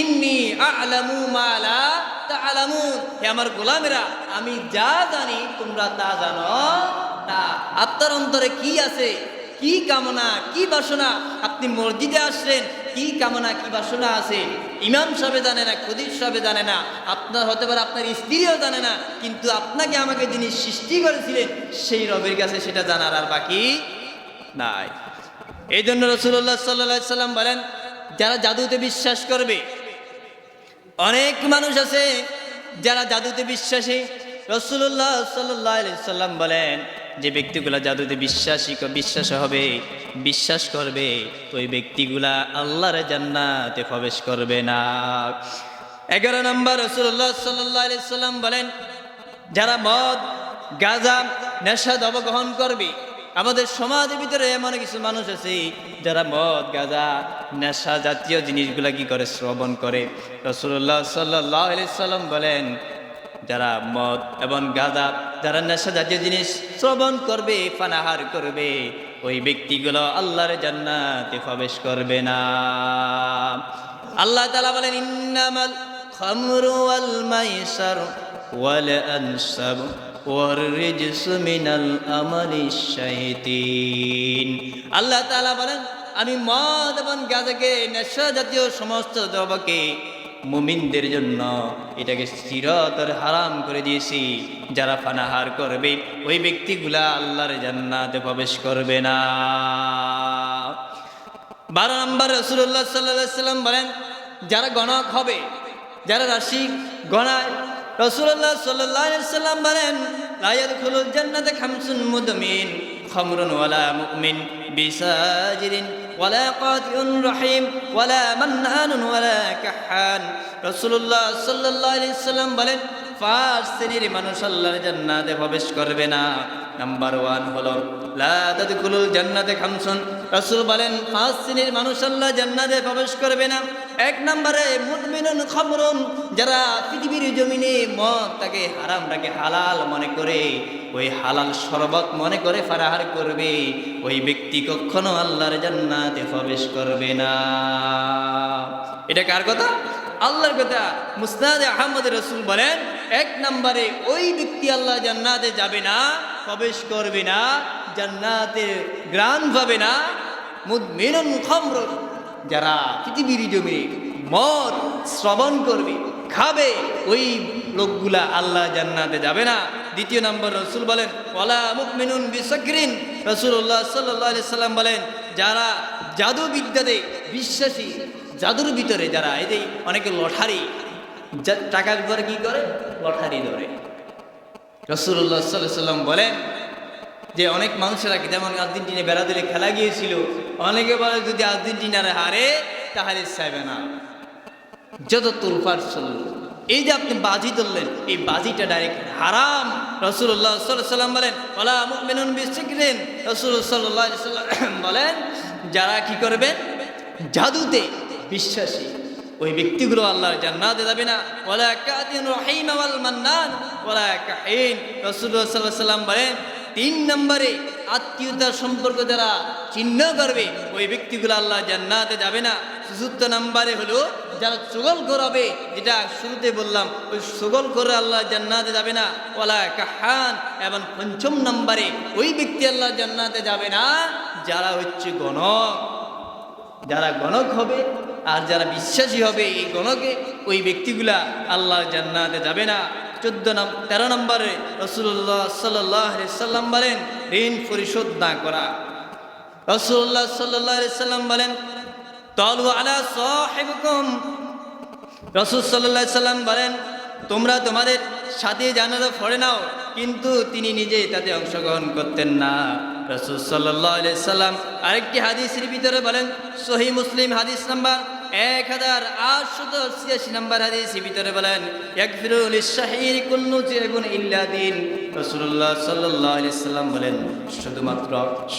ইন্নী আ'লামু মা লা তা'লামুন, হে আমার গোলামেরা, আমি যা জানি তোমরা তা জানো না। আপনার অন্তরে কি আছে, কি কামনা, কি বাসনা, আপনি মসজিদে আসছেন, কি কামনা, কি বাসনা আছে, ইমাম সাহেব জানে না, খতিব সাহেব জানে না, আপনার হতে পারে আপনার স্ত্রীও জানে না, কিন্তু আপনাকে আমাকে যিনি সৃষ্টি করেছিলেন সেই রবের কাছে সেটা জানার আর বাকি নাই। এই জন্য রাসূলুল্লাহ সাল্লাল্লাহু আলাইহি সাল্লাম বলেন, যারা জাদুতে বিশ্বাস করবে, অনেক মানুষ আছে যারা জাদুতে বিশ্বাসী। রাসূলুল্লাহ সাল্লাল্লাহু আলাইহি সাল্লাম বলেন, যে ব্যক্তিগুলা জাদুতে বিশ্বাস হবে, বিশ্বাস করবে, ওই ব্যক্তিগুলা আল্লাহর জান্নাতে প্রবেশ করবে না। 11 নম্বর, রাসূলুল্লাহ সাল্লাল্লাহু আলাইহি সাল্লাম বলেন, যারা মদ, গাঁজা, নেশা গ্রহণ করবে। আমাদের সমাজের ভিতরে এমন কিছু মানুষ আছে যারা মদ, গাঁজা, নেশা জাতীয় জিনিসগুলা কি করে, শ্রবণ করে। রাসূলুল্লাহ সাল্লাল্লাহু আলাইহি সাল্লাম বলেন, যারা মদ এবং গাঁজা, যারা নেশা জাতীয় জিনিস শ্রবণ করবে, পানাহার করবে, ওই ব্যক্তিগুলো আল্লাহর জান্নাতে প্রবেশ করবে না। আল্লাহ তাআলা বলেন, ইন্নামাল খামরু ওয়াল মাইসার ওয়াল আনসাব ওয়ার রিজসু মিনাল আমালিশ শাইতান। আল্লাহ তাআলা বলেন, আমি মদ এবং গাঁজাকে, নেশা জাতীয় সমস্ত দ্রব্যকে মুমিনদের জন্য এটাকে চিরতরে হারাম করে দিয়েছি। যারা পানাহার করবে, ওই ব্যক্তিগুলা আল্লাহর জান্নাতে প্রবেশ করবে না। 12 নম্বর, রাসূলুল্লাহ সাল্লাল্লাহু আলাইহি সাল্লাম বলেন, যারা গণক হবে, যারা রাশি গণায়, রাসূলুল্লাহ সাল্লাল্লাহু আলাইহি সাল্লাম বলেন, লা ইয়াদখুলুল জান্নাতা খামসুন মুদমিন খামরুন ওয়ালা মুমিন বিসাজিরিন ওয়ালা কাতিউন রহিম ওয়ালা মান্নানুন ওয়ালা কাহান। রাসূলুল্লাহ সাল্লাল্লাহু আলাইহি সাল্লাম বলেন, 5 শ্রেণীর মানুষ আল্লাহর জান্নাতে প্রবেশ করবে না। নাম্বার 1 হলো লা তাদখুলুল জান্নাতে খামসুন। রাসূল বলেন, 5 শ্রেণীর মানুষ আল্লাহ জান্নাতে প্রবেশ করবে না। 1 নম্বরে মুদমিনুন খামরুন, যারা পৃথিবীর জমিনে মদটাকে, হারামটাকে হালাল মনে করে, ওই হালাল শরবত মনে করে পানাহার করবে, ওই ব্যক্তি কখনো আল্লাহর জান্নাতে প্রবেশ করবে না। এটা কার কথা? আল্লাহর কথা। মুসনাদে আহমদ রাসূল বলেন, 1 নম্বরে ওই ব্যক্তি আল্লাহ জান্নাতে যাবে না, প্রবেশ করবে না, জান্নাতের গ্রাণ পাবে না। মুদমিনুন খামরুন, যারা পৃথিবীর জমিনে মদ শ্রবণ করবে, খাবে, ওই লোকগুলা আল্লাহ জান্নাতে যাবে না। 2 নম্বর, রাসূল বলেন, ওয়ালা মুমিনুন বিসাকরিন। রাসূলুল্লাহ সাল্লাল্লাহু আলাইহি সাল্লাম বলেন, যারা জাদু বিদ্যাতে বিশ্বাসী, জাদুর ভিতরে যারা, এই যে অনেকে লটারি, টাকার উপরে কি করে, লটারি ধরে। রাসূলুল্লাহ সাল্লাল্লাহু আলাইহি সাল্লাম বলেন যে অনেক মানুষেরা, যেমন আর্জেন্টিনা বেড়াদুলে খেলা গিয়েছিল, অনেকে বলে যদি আর্জেন্টিনারে হারে তাহলে চাইবে না, যত তোলপাড় চলল। এই যে আপনি বাজি ধরলেন, এই বাজিটা ডাইরেক্ট হারাম। রাসূলুল্লাহ সাল্লাল্লাহু আলাইহি সাল্লাম বলেন, ওয়ালা মুমিনুন বিসাকরিন। রাসূলুল্লাহ সাল্লাল্লাহু আলাইহি সাল্লাম বলেন, যারা কি করবে, জাদুতে বিশ্বাসী, ওই ব্যক্তিগুলো আল্লাহর জান্নাতে যাবে না। ওয়ালা কাতিন রহিম ওয়াল মান্নান ওয়ালা কাহিন। রাসূলুল্লাহ সাল্লাল্লাহু আলাইহি সাল্লাম বলেন, 3 নম্বরে আত্মীয়তার সম্পর্ক যারা চিহ্ন করবে, ওই ব্যক্তিগুলো আল্লাহ জান্নাতে যাবে না। 4 নম্বরে হলো যারা সুগল করাবে, যেটা শুরুতে বললাম, ওই সুগল করে আল্লাহ জান্নাতে যাবে না। ওয়ালা কাহান। এবং 5 নম্বরে ওই ব্যক্তি আল্লাহ জান্নাতে যাবে না যারা হচ্ছে গণক। যারা গণক হবে আর যারা বিশ্বাসী হবে এই গণকে, ওই ব্যক্তিগুলা আল্লাহ জান্নাতে যাবে না। 13 নম্বরে রাসূলুল্লাহ সাল্লাল্লাহু আলাইহি সাল্লাম বলেন, ঋণ পরিশোধ না করা। রাসূলুল্লাহ সাল্লাল্লাহু আলাইহি সাল্লাম বলেন, তালু আলা সাহিবিকুম। রাসূল সাল্লাল্লাহু আলাইহি সাল্লাম বলেন, তোমরা তোমাদের সাথে জানাজা পড়ে নাও, কিন্তু তিনি নিজে তাতে অংশগ্রহণ করতেন না। রাসূল সাল্লাল্লাহু আলাইহি সাল্লাম আরেকটি হাদিসের ভিতরে বলেন, সহিহ মুসলিম হাদিস নাম্বার 1886 নম্বর হাদিসের ভিতরে বলেন, ইয়াগফিরু লিশ-শাহীরি কুল্লু যিবুন ইল্লা দীন। রাসূলুল্লাহ সাল্লাল্লাহু আলাইহি সাল্লাম বলেন, শুধুমাত্র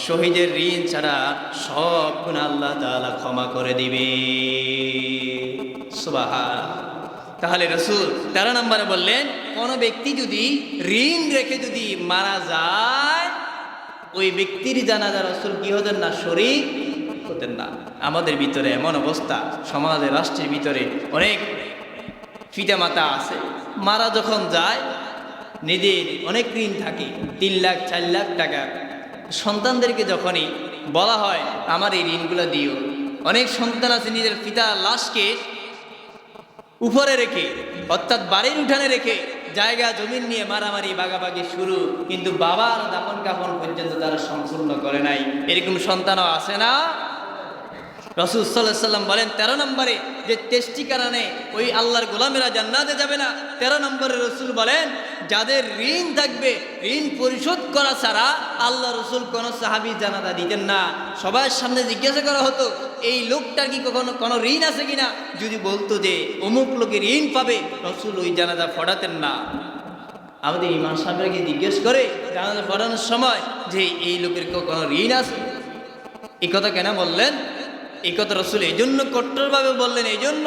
শহীদের ঋণ ছাড়া সব গুনাহ আল্লাহ তাআলা ক্ষমা করে দিবে। সুবহানাল্লাহ। তাহলে রাসূল 13 নম্বরে বললেন, কোন ব্যক্তি যদি ঋণ রেখে যদি মারা যায়, ওই ব্যক্তির জানাজা রাসূল কি হতেন না, শরীক হতেন না। আমাদের ভিতরে এমন অবস্থা, সমাজের, রাষ্ট্রের ভিতরে অনেক পিতামাতা আছে, মারা যখন যায় নিজের অনেক ঋণ থাকে, 3 লাখ 4 লাখ টাকা। সন্তানদেরকে যখনই বলা হয় আমার এই ঋণগুলো দিও, অনেক সন্তান আছে নিজের পিতার লাশকে উপরে রেখে, অর্থাৎ বাড়ির উঠানে রেখে জায়গা জমিন নিয়ে মারামারি বাগাবাগি শুরু, কিন্তু বাবার দাফন কাফন পর্যন্ত তারা সম্পূর্ণ করে নাই। এরকম সন্তানও আছে না? রাসূল সাল্লাল্লাহু আলাইহি সাল্লাম বলেন 13 নম্বরে যে তেষ্টি কারণে ওই আল্লাহর গোলামেরা জান্নাতে যাবে না। 13 নম্বরে রাসূল বলেন যাদের ঋণ থাকবে, ঋণ পরিশোধ করা ছাড়া আল্লাহ রাসূল কোন সাহাবী জানাজা দিতেন না। সবার সামনে জিজ্ঞাসা করা হতো এই লোকটার কি কখনো কোনো ঋণ আছে কিনা, যদি বলতো যে অমুক লোকে ঋণ পাবে, রাসূল ওই জানাজা পড়াতেন না। আমাদের ইমাম সাহেবকে জিজ্ঞেস করে জানাজা পড়ানোর সময় যে এই লোকের কোনো ঋণ আছে, এই কথা কেন বললেন? এই কথা রাসূল এই জন্য কট্টরভাবে বললেন, এই জন্য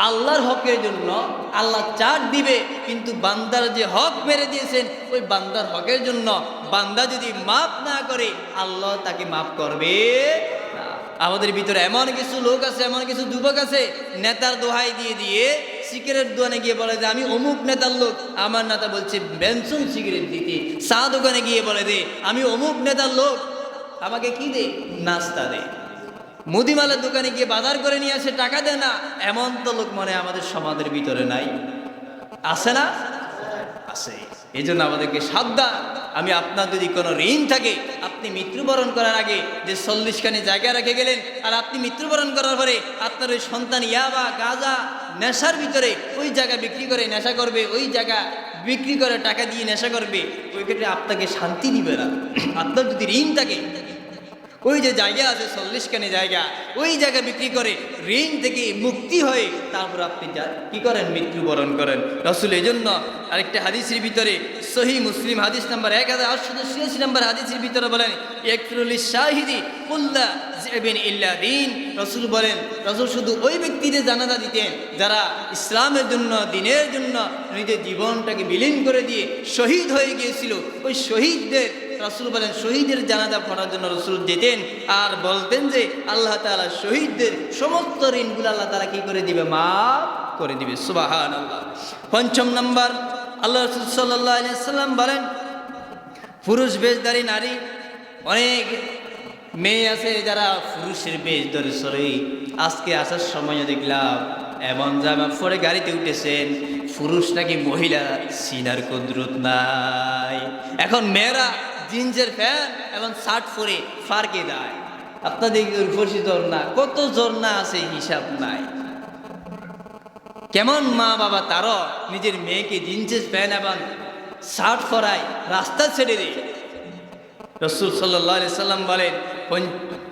আল্লাহর হকের জন্য আল্লাহ চাট দিবে, কিন্তু বান্দার যে হক মেরে দিয়েছেন ওই বান্দার হকের জন্য বান্দা যদি মাফ না করে আল্লাহ তাকে মাফ করবে না। আমাদের ভিতরে এমন কিছু লোক আছে, এমন কিছু যুবক আছে, নেতার দোহাই দিয়ে দিয়ে সিগারেট দোকানে গিয়ে বলে যে আমি অমুক নেতার লোক, আমার নেতা বলছে বেনসন সিগারেট দিতে। চা দোকানে গিয়ে বলে দে আমি অমুক নেতার লোক, আমাকে কি দে? নাস্তা দে। মুদিমালের দোকানে গিয়ে বাজার করে নিয়ে আসে, টাকা দেয় না। এমন তো লোক মনে আমাদের সমাজের ভিতরে নাই? আছে না? আছে। এই জন্য আমাদেরকে সাবধান। আমি আপনার যদি কোনো ঋণ থাকে, আপনি মৃত্যুবরণ করার আগে যে 40 খানি জায়গা রেখে গেলেন, আর আপনি মৃত্যুবরণ করার পরে আপনার ওই সন্তান ইয়াবা গাঁজা নেশার ভিতরে ওই জায়গা বিক্রি করে নেশা করবে, ওই জায়গা বিক্রি করে টাকা দিয়ে নেশা করবে, ওই ক্ষেত্রে আপনাকে শান্তি দিবে না। আপনার যদি ঋণ থাকে, ওই যে জায়গা আছে 40 খানি জায়গা, ওই জায়গা বিক্রি করে ঋণ থেকে মুক্তি হয়ে তারপর আপনি কি করেন? মৃত্যুবরণ করেন। রাসূল এই জন্য আরেকটা হাদিসের ভিতরে, সহিহ মুসলিম হাদিস নাম্বার 1886 নম্বর হাদিসের ভিতরে বলেন ইয়াকফিরুল শাহিদি কুল্লা যিবিন ইল্লা দীন। রাসূল বলেন, রাসূল শুধু ওই ব্যক্তিদের জানাজা দিতেন যারা ইসলামের জন্য, দ্বীনের জন্য নিজের জীবনটাকে বিলীন করে দিয়ে শহীদ হয়ে গিয়েছিল। ওই শহীদদের রাসূল বলেন শহীদের জানাজা পড়ার জন্য রাসূল যেতেন, আর বলতেন যে আল্লাহ তাআলা শহীদদের সমস্ত ঋণগুলো আল্লাহ তাআলা কি করে দিবে? মাফ করে দিবে। সুবহানাল্লাহ। 5 নম্বর, আল্লাহ রাসূল সাল্লাল্লাহু আলাইহি ওয়াসাল্লাম বলেন পুরুষ বেশধারী নারী, অনেক মেয়ে আছে যারা পুরুষের বেশ ধরে চলে। আজকে আসার সময় দেখলাম এমন জামা পরে গাড়িতে উঠেছেন, পুরুষ নাকি মহিলা সিনার কুদরত নাই। এখন মেয়েরা জিন্সের প্যান্ট এবং শার্ট পরে ফারকে দেয়। আপনাদের উর্বশী ঝর্ণা, কত ঝর্ণা আছে হিসাব নাই। কেমন মা বাবা তারও নিজের মেয়েকে জিন্সের প্যান্ট এবং শার্ট পরায়, রাস্তা ছেড়ে দেয়। রাসূল সাল্লাল্লাহু আলাইহি সাল্লাম বলেন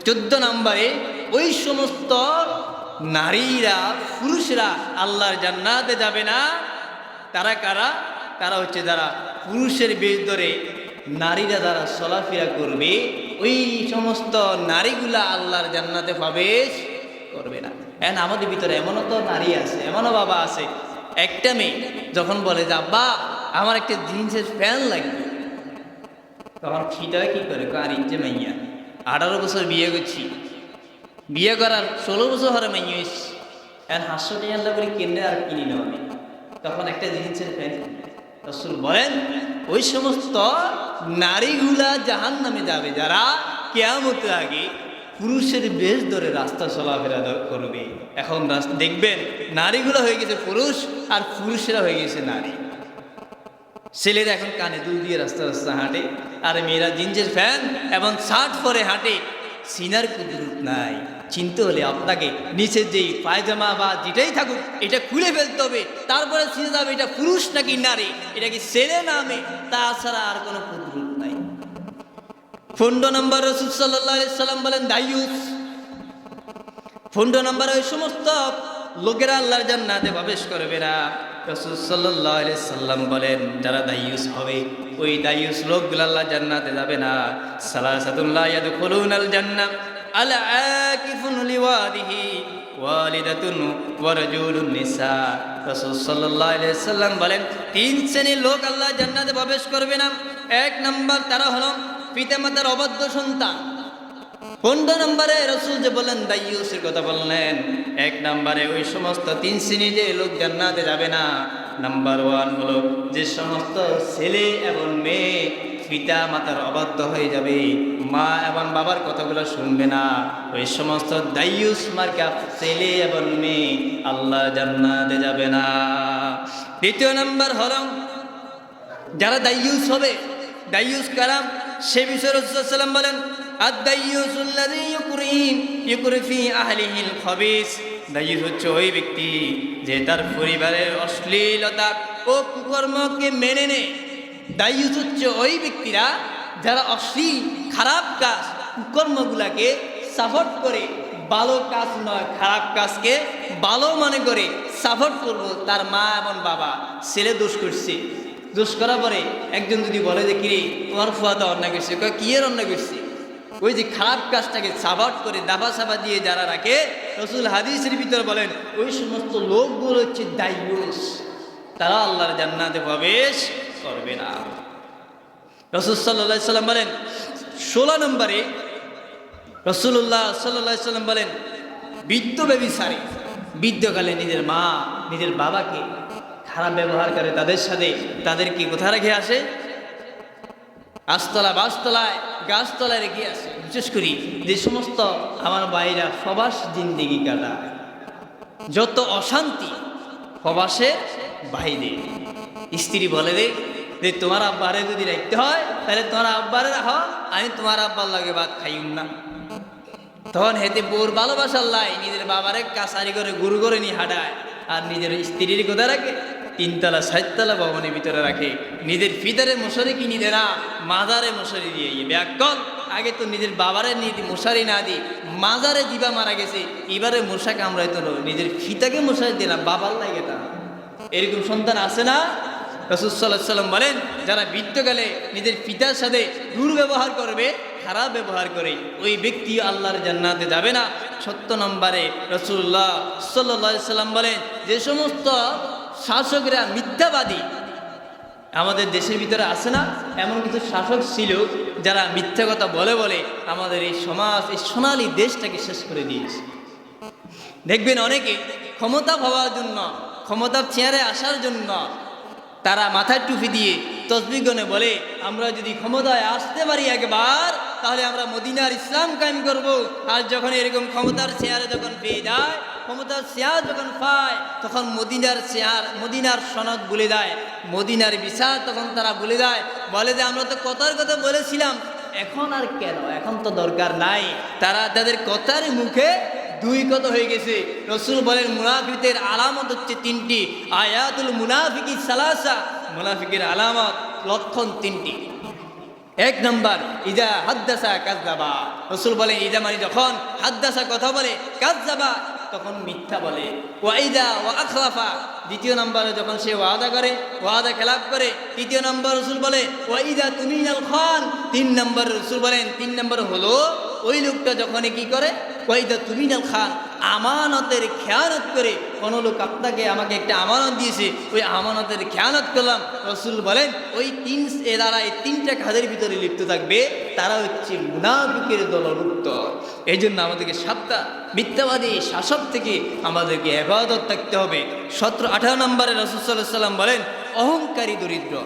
14 নম্বরে ওই সমস্ত নারীরা, পুরুষরা আল্লাহর জান্নাতে যাবে না। তারা কারা? তারা হচ্ছে যারা পুরুষের বেশ ধরে নারীরা যারা চলাফেরা করবে, ওই সমস্ত নারীগুলা আল্লাহর জান্নাতে প্রবেশ করবে না। এখন আমাদের ভিতরে এমনও তো নারী আছে, এমনও বাবা আছে, একটা মেয়ে যখন বলে যে আব্বা আমার একটা জিন্সের প্যান্ট লাগবে, তখন খিটা কি করে? কার ইচ্ছে মাইয়া 18 বছর বিয়ে করছি, বিয়ে করার 16 বছর হরে মাইয়া এসছি, এখন 500 টাকা আল্লাহ করে কিনে আর কিনি না আমি, তখন একটা জিন্সের প্যান্ট। রাসূল বলেন ওই সমস্ত নারীগুলা জাহান্নামে যাবে যারা কিয়ামতের আগে পুরুষের বেশ ধরে রাস্তা চলাফেরা করবে। এখন দেখবেন নারীগুলো হয়ে গেছে পুরুষ আর পুরুষেরা হয়ে গেছে নারী। ছেলেরা এখন কানে দুল দিয়ে রাস্তা রাস্তা হাঁটে, আর মেয়েরা জিন্সের প্যান্ট এবং শার্ট পরে হাঁটে। সিনার কুদরত নাই। চিনতে হলে আপনাকে নিচের যেই পায়জামা বা যেটাই থাকুক এটা খুলে ফেলতে হবে, তারপরে চিনে যাবে এটা পুরুষ নাকি নারী, এটা কি ছেলে না মেয়ে, তাছাড়া আর কোনো কুদরত নাই। 15 নম্বর রাসূল সাল্লাল্লাহু আলাইহি সাল্লাম বলেন দায়ুস। 15 নম্বরে ওই সমস্ত লোকেরা আল্লাহর জান্নাতে প্রবেশ করবে না। রাসূল সাল্লাল্লাহু আলাইহি সাল্লাম বলেন যারা দায়ুস হবে, ওই দায়ুস লোকগুলো আল্লাহর জান্নাতে যাবে না। সালাসাতুন লা ইয়াদখুলুনাল জান্নাহ আল আকিফুন লিওয়াদিহি ওয়ালিদাতুন ওয়া রাজুলুন নিসা। রাসূল সাল্লাল্লাহু আলাইহি সাল্লাম বলেন 3 শ্রেণীর লোক আল্লাহর জান্নাতে প্রবেশ করবে না। 1 নম্বর তারা হলো পিতামাতার অবাধ্য সন্তান। 15 নম্বরে রাসূল যে বলেন দায়ুসের কথা বললেন, 1 নম্বরে ওই সমস্ত 3 শ্রেণীর যে লোক জান্নাতে যাবে না। নাম্বার 1 হলো যে সমস্ত ছেলে এবং মেয়ে পিতা মাতার অবাধ্য হয়ে যাবে, মা এবং বাবার কথাগুলো শুনবে না, ওই সমস্ত দায়ুস মার্কা ছেলে এবং মেয়ে আল্লাহ জান্নাতে যাবে না। দ্বিতীয় নাম্বার হলো যারা দাইয়ুস হবে, দাইয়ুস কারাম, সে বিষয়ে রাসূল সাল্লাল্লাহু আলাইহি ওয়াসাল্লাম বলেন আদ-দাইয়ুসুল্লাযী ইউকরি ফি আহলিহিল খাবিস। দাইয়ুস হচ্ছে ওই ব্যক্তি যে তার পরিবারের অশ্লীলতা ও কুকর্মকে মেনে নেয়। দাইয়ুস হচ্ছে ওই ব্যক্তিরা যারা অশ্লীল খারাপ কাজ কুকর্মগুলাকে সাপোর্ট করে, ভালো কাজ নয় খারাপ কাজকে ভালো মনে করে সাপোর্ট করবো। তার মা এবং বাবা, ছেলে দোষ করছে, দোষ করার পরে একজন যদি বলে যে কিরে তোমার ফুয়াদা অন্যায় করছে, কি এর অন্যায় করছে, ওই যে খারাপ কাজটাকে সাপোর্ট করে দাবা সাবা দিয়ে যারা রাখে, রাসূল হাদিসের ভিতরে বলেন ওই সমস্ত লোকগুলো হচ্ছে দাইয়ুস, তারা আল্লাহর জান্নাতে প্রবেশ করবে না। রাসূল সাল্লাল্লাহু আলাইহি ওয়াসাল্লাম বলেন 16 নম্বরে রাসূলুল্লাহ সাল্লাল্লাহু আলাইহি ওয়াসাল্লাম বলেন বৃদ্ধ ব্যভিচারী, বৃদ্ধকালে নিজের মা নিজের বাবাকে খারাপ ব্যবহার করে, তাদের সাথে তাদেরকে কোথায় রেখে আসে, আস্তলা বাসতলায় গাছতলায় রেখে আসে। বিশেষ করি যে সমস্ত আমার ভাইরা প্রবাস জিন্দেগি কাটায়, যত অশান্তি প্রবাসের বাইরে, স্ত্রী বলে রে যে তোমার আব্বারে যদি রাখতে হয় তাহলে তোমার আব্বারে রাখো, আমি তোমার আব্বার লাগে ভাত খাইম না। তখন হেতে বোর ভালোবাসার লাই নিজের বাবারে কাছারি করে গুরু করে নিয়ে হাঁটায়, আর নিজের স্ত্রীর কোথায় রাখে, 3 তলা 4 তলা ভবনের ভিতরে রাখে। নিজের ফিতারে মশারি কিনি দে না, মাজারে মশারি দিয়ে ব্যাকল। আগে তো নিজের বাবারে মশারি না দিই মাজারে দিবা মারা গেছে, এবারে মশা কামড়াইতো না, নিজের ফিতাকে মশারি দিলাম বাবার লাগে তা। এরকম সন্তান আছে না? রাসূল সাল্লাল্লাহু আলাইহি ওয়াসাল্লাম বলেন যারা বৃদ্ধকালে নিজের পিতার সাথে দুর্ব্যবহার করবে, খারাপ ব্যবহার করে, ওই ব্যক্তি আল্লাহর জান্নাতে যাবে না। 7 নম্বরে রাসূলুল্লাহ সাল্লাল্লাহু আলাইহি ওয়াসাল্লাম বলেন যে সমস্ত শাসকরা মিথ্যাবাদী, আমাদের দেশের ভিতরে আছে না এমন কিছু শাসক ছিল যারা মিথ্যা কথা বলে বলে আমাদের এই সমাজ, এই সোনালী দেশটাকে শেষ করে দিয়েছে। দেখবেন অনেকে ক্ষমতা পাওয়ার জন্য, ক্ষমতার চেয়ারে আসার জন্য তারা মাথায় টুপি দিয়ে তসবিহ গনে বলে আমরা যদি ক্ষমতায় আসতে পারি একবার তাহলে আমরা মদিনার ইসলাম কায়েম করব। আর যখন এরকম ক্ষমতার চেয়ারে যখন পেয়ে যায়, ক্ষমতার চেয়ার যখন পায়, তখন মদিনার চেয়ার, মদিনার সনদ ভুলে যায়, মদিনার বিচার তখন তারা ভুলে যায়, বলে যে আমরা তো কথার কথা বলেছিলাম, এখন আর কেন, এখন তো দরকার নাই। তারা তাদের কথার মুখে 2 কথা হয়ে গেছে। রাসূল বলেন মুনাফিকদের আলামত হচ্ছে 3টি, আয়াতুল মুনাফিকি সালাসা, মুনাফিকের আলামত লক্ষণ 3টি। 1 নম্বর ইজা হাদ্দাসা কাযযাবা, রাসূল বলেন ইজা মানে যখন, হাদ্দাসা কথা বলে, কাযযাবা তখন মিথ্যা বলে, ওয়া ইজা ওয়া আখলাফা, 2 নম্বরে যখন সে ওয়াদা করে, ওয়াদা খেলাফ করে। 3 নম্বর রাসূল বলে ওয়া ইজা তুমিনাল খান, 3 নম্বর রাসূল বলেন 3 নম্বর হলো ওই লোকটা যখন কি করে, ওয়াইদা তুমিনাল খান, আমানতের খেয়ানত করে। কোনো লোক আপনাকে আমাকে একটা আমানত দিয়েছে, ওই আমানতের খেয়ানত করলাম, রাসূল বলেন ওই এরা এই 3টা কাজের ভিতরে লিপ্ত থাকবে, তারা হচ্ছে মুনাফিকের দলভুক্ত। এই জন্য আমাদেরকে 7টা মিথ্যাবাদী শাসক থেকে আমাদেরকে হেফাজত থাকতে হবে। 17-18 নম্বরে রাসূল সাল্লাল্লাহু আলাইহি ওয়াসাল্লাম বলেন অহংকারী দরিদ্র।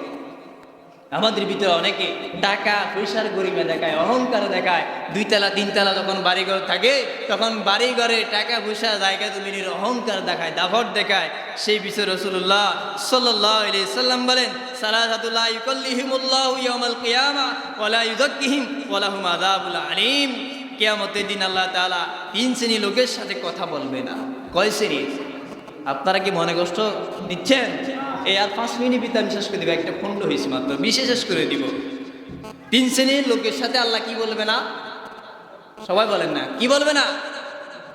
আমাদের ভিতরে অনেকে টাকা পয়সার গরিমা দেখায়, অহংকার দেখায়। 2 তলা 3 তলা যখন বাড়িঘর থাকে তখন বাড়িঘরে টাকা পয়সা জায়গা জমিনের অহংকার দেখায়, দাভট দেখায়। সেই বিষয়ে রাসূলুল্লাহ সাল্লাল্লাহু আলাইহি ওয়াসাল্লাম বলেন সালাসাতুল লা ইউকাল্লিহিমুল্লাহু ইয়াওমাল কিয়ামা ওয়া লা ইউযাক্কিহিম ওয়া লাহুম আযাবুল আলীম। কিয়ামতের দিন আল্লাহ তাআলা 3 শ্রেণীর লোকের সাথে কথা বলবে না। কয় শ্রেণী? আপনারা কি মনে কষ্ট নিচ্ছেন? এই আর 5 মিনিট ভিতরে আমি শেষ করে দিব, একটা খণ্ড হয়েছে মাত্র, বিশেষ শেষ করে দিব। 3 শ্রেণীর লোকের সাথে আল্লাহ কি বলবে না? সবাই বলেন না, কি বলবে না?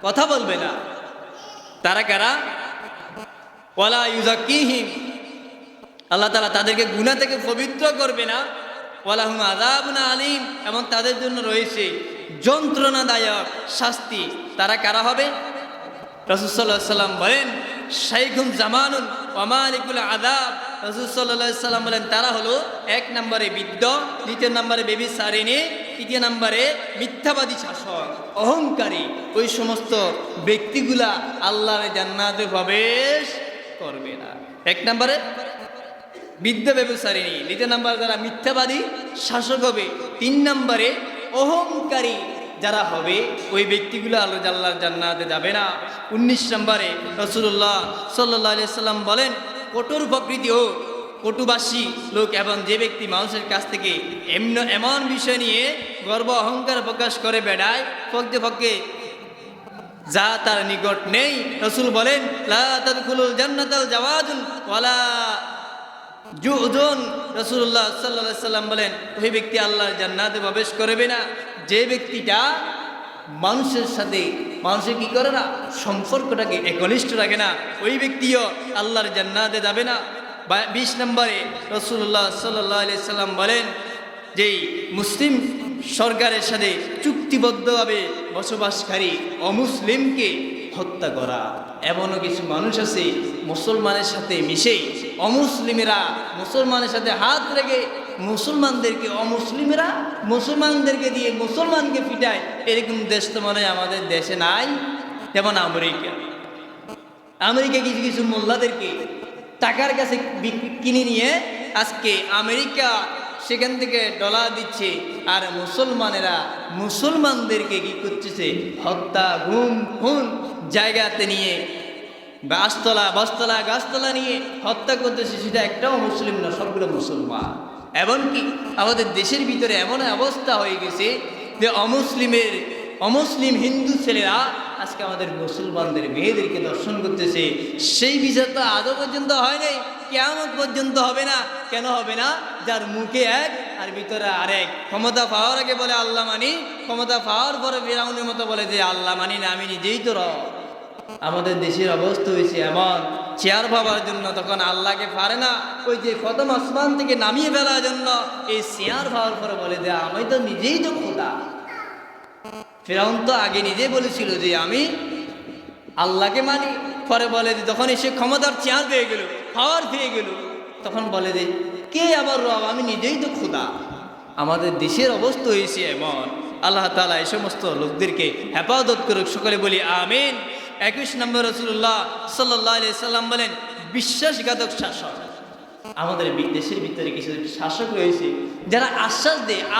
কথা বলবে না। তারা কারা? ওয়ালা ইউযাক্কিহিম, আল্লাহ তাআলা তাদেরকে গুনাহ থেকে পবিত্র করবে না। ওয়ালাহুম আযাবুন আলীম, এবং তাদের জন্য রয়েছে যন্ত্রণাদায়ক শাস্তি। তারা কারা হবে? রাসূল সাল্লাল্লাহু আলাইহি ওয়াসাল্লাম বলেন শাইখুন জামানুন ওয়া মালিকুল আযাব। রাসূল সাল্লাল্লাহু আলাইহি ওয়াসাল্লাম বলেন তারা হলো 1 নম্বরে বৃদ্ধ, 2 নম্বরে বেবিচারিণী, 3 নম্বরে মিথ্যাবাদী শাসক, অহংকারী। ওই সমস্ত ব্যক্তিগুলা আল্লাহর জান্নাতে প্রবেশ করবে না। 1 নম্বরে বৃদ্ধ বেবিচারিণী, 2 নম্বরে যারা মিথ্যাবাদী শাসক হবে, 3 নম্বরে অহংকারী যারা হবে, ওই ব্যক্তিগুলো আল্লাহর জান্নাতে যাবে না। 19 নম্বরে রাসূলুল্লাহ সাল্লাল্লাহু আলাইহি ওয়াসাল্লাম বলেন কঠোর প্রকৃতি ও কটুবাসী লোক এবং যে ব্যক্তি মানুষের কাছ থেকে এমন বিষয় নিয়ে গর্ব অহংকার প্রকাশ করে বেড়ায় পক্ষে যা তার নিকট নেই। রাসূল বলেন লা তাদখুলুল জান্নাতাল জাওয়াদুন ওয়ালা জুদুন। রাসূলুল্লাহ সাল্লাল্লাহু আলাইহি সাল্লাম বলেন ওই ব্যক্তি আল্লাহর জান্নাতে প্রবেশ করবে না যে ব্যক্তিটা মানুষের সাথে মানুষের কি করে না, সম্পর্কটাকে একনিষ্ঠ রাখে না, ওই ব্যক্তিও আল্লাহর জান্নাতে যাবে না। 20 নম্বরে রাসূলুল্লাহ সাল্লাল্লাহু আলাইহি সাল্লাম বলেন যেই মুসলিম সরকারের সাথে চুক্তিবদ্ধভাবে বসবাসকারী অমুসলিমকে হত্যা করা। এমনও কিছু মানুষ আছে মুসলমানের সাথে মিশেই অমুসলিমেরা মুসলমানের সাথে হাত রেখে মুসলমানদেরকে অমুসলিমেরা মুসলমানদেরকে দিয়ে মুসলমানকে পিটায়। এরকম দেশ তো মনে হয় আমাদের দেশে নাই। যেমন আমেরিকা কিছু কিছু মোল্লাদেরকে টাকার কাছে কিনে নিয়ে আজকে আমেরিকা সেখান থেকে ডলার দিচ্ছে, আর মুসলমানেরা মুসলমানদেরকে কি করতেছে, হত্যা গুম খুন জায়গাতে নিয়ে গাছতলা বস্তলা গাছতলা নিয়ে হত্যা করতেছে। সেটা একটাও মুসলিম না, সবগুলো মুসলমান। এমনকি আমাদের দেশের ভিতরে এমন অবস্থা হয়ে গেছে যে অমুসলিম হিন্দু ছেলেরা আজকে আমাদের মুসলমানদের মেয়েদেরকে দর্শন করতেছে। সেই বিচার তো আজও পর্যন্ত হয় নাই, কিয়ামত পর্যন্ত হবে না। কেন হবে না? যার মুখে এক আর ভিতরে আরেক। ক্ষমতা পাওয়ার আগে বলে আল্লাহ মানি, ক্ষমতা পাওয়ার পরে ফিরাউনের মতো বলে যে আল্লাহ মানি না, আমি নিজেই তো রব। আমাদের দেশের অবস্থা হয়েছে এমন, চেয়ার পাওয়ার জন্য তখন আল্লাহকে পারে না, ওই যে প্রথম আসমান থেকে নামিয়ে ফেলার জন্য এই চেয়ার পাওয়ার পরে বলে যে আমি তো নিজেই তো খোদা। ফিরাউন তো আগে নিজে বলেছিল যে আমি আল্লাহকে মানি, পরে বলে যে যখন এসে ক্ষমতার চেয়ার পেয়ে গেল, পাওয়ার পেয়ে গেল, তখন বলে যে কে আবার রব, আমি নিজেই তো খোদা। আমাদের দেশের অবস্থা হয়েছে এমন। আল্লাহ তাআলা এই সমস্ত লোকদেরকে হেফাজত করুক, সকলে বলি আমিন। 21 নম্বর রাসূলুল্লাহ সাল্লাল্লাহু আলাইহি সাল্লাম বলেন বিশ্বাসঘাতক শাসক। আমাদের দেশের ভিতরে কিছু শাসক রয়েছে যারা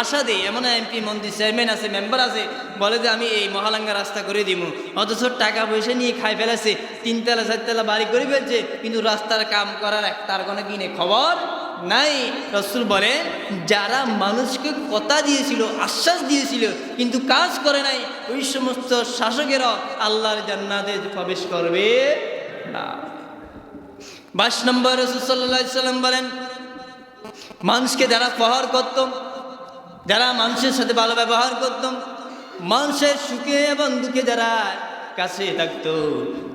আশা দেয় এমন এমপি মন্ত্রী চেয়ারম্যান আছে, মেম্বার আছে, বলে যে আমি এই মহালাঙ্গা রাস্তা করে দিব, অথচ টাকা পয়সা নিয়ে খাই ফেলেছে, 3 তলা 4 তলা বাড়ি করে ফেলছে, কিন্তু রাস্তার কাম করার তার কোনো কিনে খবর নাই। রাসূল বলেন যারা মানুষকে কথা দিয়েছিল, আশ্বাস দিয়েছিল, কিন্তু কাজ করে নাই, ওই সমস্ত শাসকেরা আল্লাহর জান্নাতে প্রবেশ করবে না। 22 নম্বর রাসূল সাল্লাল্লাহু আলাইহি সাল্লাম বলেন মানুষকে যারা প্রহার করত, যারা মানুষের সাথে ভালো ব্যবহার করত, মানুষের সুখে এবং দুঃখে যারা কাছে থাকতো,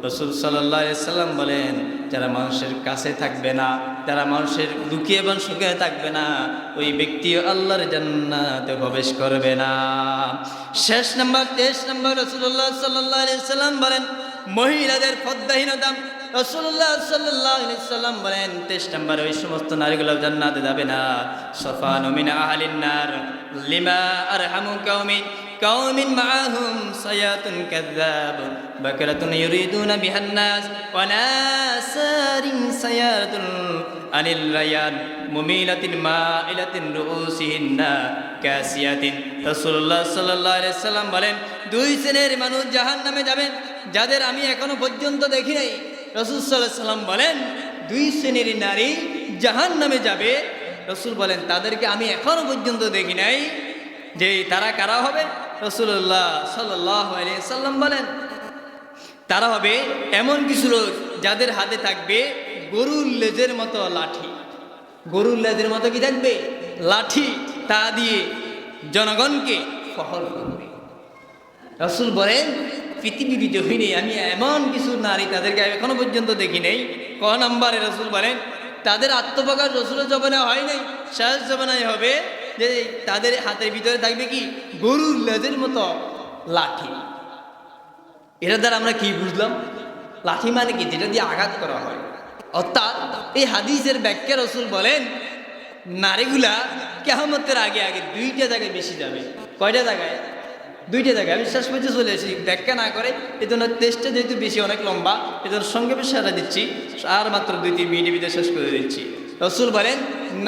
রাসূল সাল্লাল্লাহু আলাইহি সাল্লাম বলেন যারা মানুষের কাছে থাকবে না, যারা মানুষের দুঃখে এবং সুখে থাকবে না, ওই ব্যক্তি আল্লাহর জান্নাতে প্রবেশ করবে না। শেষ নাম্বার 23 নম্বর রাসূলুল্লাহ সাল্লাল্লাহু আলাইহি সাল্লাম বলেন মহিলাদের পর্দাহীনতা। রাসূলুল্লাহ সাল্লাল্লাহু আলাইহি সাল্লাম বলেন 23 নম্বর ওই সমস্ত নারীগুলো জান্নাতে যাবে না। সাফানু মিন আহলিন নার লিমা আরহামু কাউমিন মাআহুম সায়াতুন কাযাব বাকরাতুন ইউরিদুনা বিহান নাস ওয়া নাসারিন সায়াতুন আনিল রায়ান মুমিলাতিন মাইলাতিন রুউসিহিন্না কাসিয়াতিন। রাসূলুল্লাহ সাল্লাল্লাহু আলাইহি সাল্লাম বলেন 2 শ্রেণীর মানুষ জাহান্নামে যাবেন যাদের আমি এখনো পর্যন্ত দেখি নাই। রাসূল সাল্লাল্লাহু আলাইহি সাল্লাম বলেন 2 শ্রেণীর নারী জাহান্নামে যাবে। রাসূল বলেন তাদেরকে আমি এখনো পর্যন্ত দেখি নাই। যে তারা কারা হবে? রাসূলুল্লাহ সাল্লাল্লাহু আলাইহি সাল্লাম বলেন তারা হবে এমন কিছু লোক যাদের হাতে থাকবে গরুর লেজের মতো লাঠি। গরুর লেজের মতো কি থাকবে? লাঠি। তা দিয়ে জনগণকে প্রহার করবে। রাসূল বলেন পৃথিবীর জমিনে আমি এমন কিছু নারী তাদেরকে এখনো পর্যন্ত দেখি নেই। ক নম্বরে রাসূল বলেন তাদের আত্মপ্রকাশ রাসূলের জবানে হয় নাই, শেষ জবানায় হবে যে তাদের হাতের ভিতরে থাকবে কি? গরুর লেজের মতো লাঠি। এটা দ্বারা আমরা কি বুঝলাম? লাঠি মানে কি? যেটা দিয়ে আঘাত করা হয়। অর্থাৎ এই হাদিসের ব্যাখ্যা রাসূল বলেন নারীগুলা কিয়ামতের আগে 2টা জায়গায় বেশি যাবে। কয়টা জায়গায়? 2টা জায়গায়। আমি শেষ পর্যন্ত চলে এসেছি ব্যাখ্যা না করে, এজন্য টেস্টটা যেহেতু বেশি অনেক লম্বা, এজন্য সঙ্গে বেশি সারা দিচ্ছি, আর মাত্র 2-3 মিনিটের ভিতরে শেষ করে দিচ্ছি। রাসূল বলেন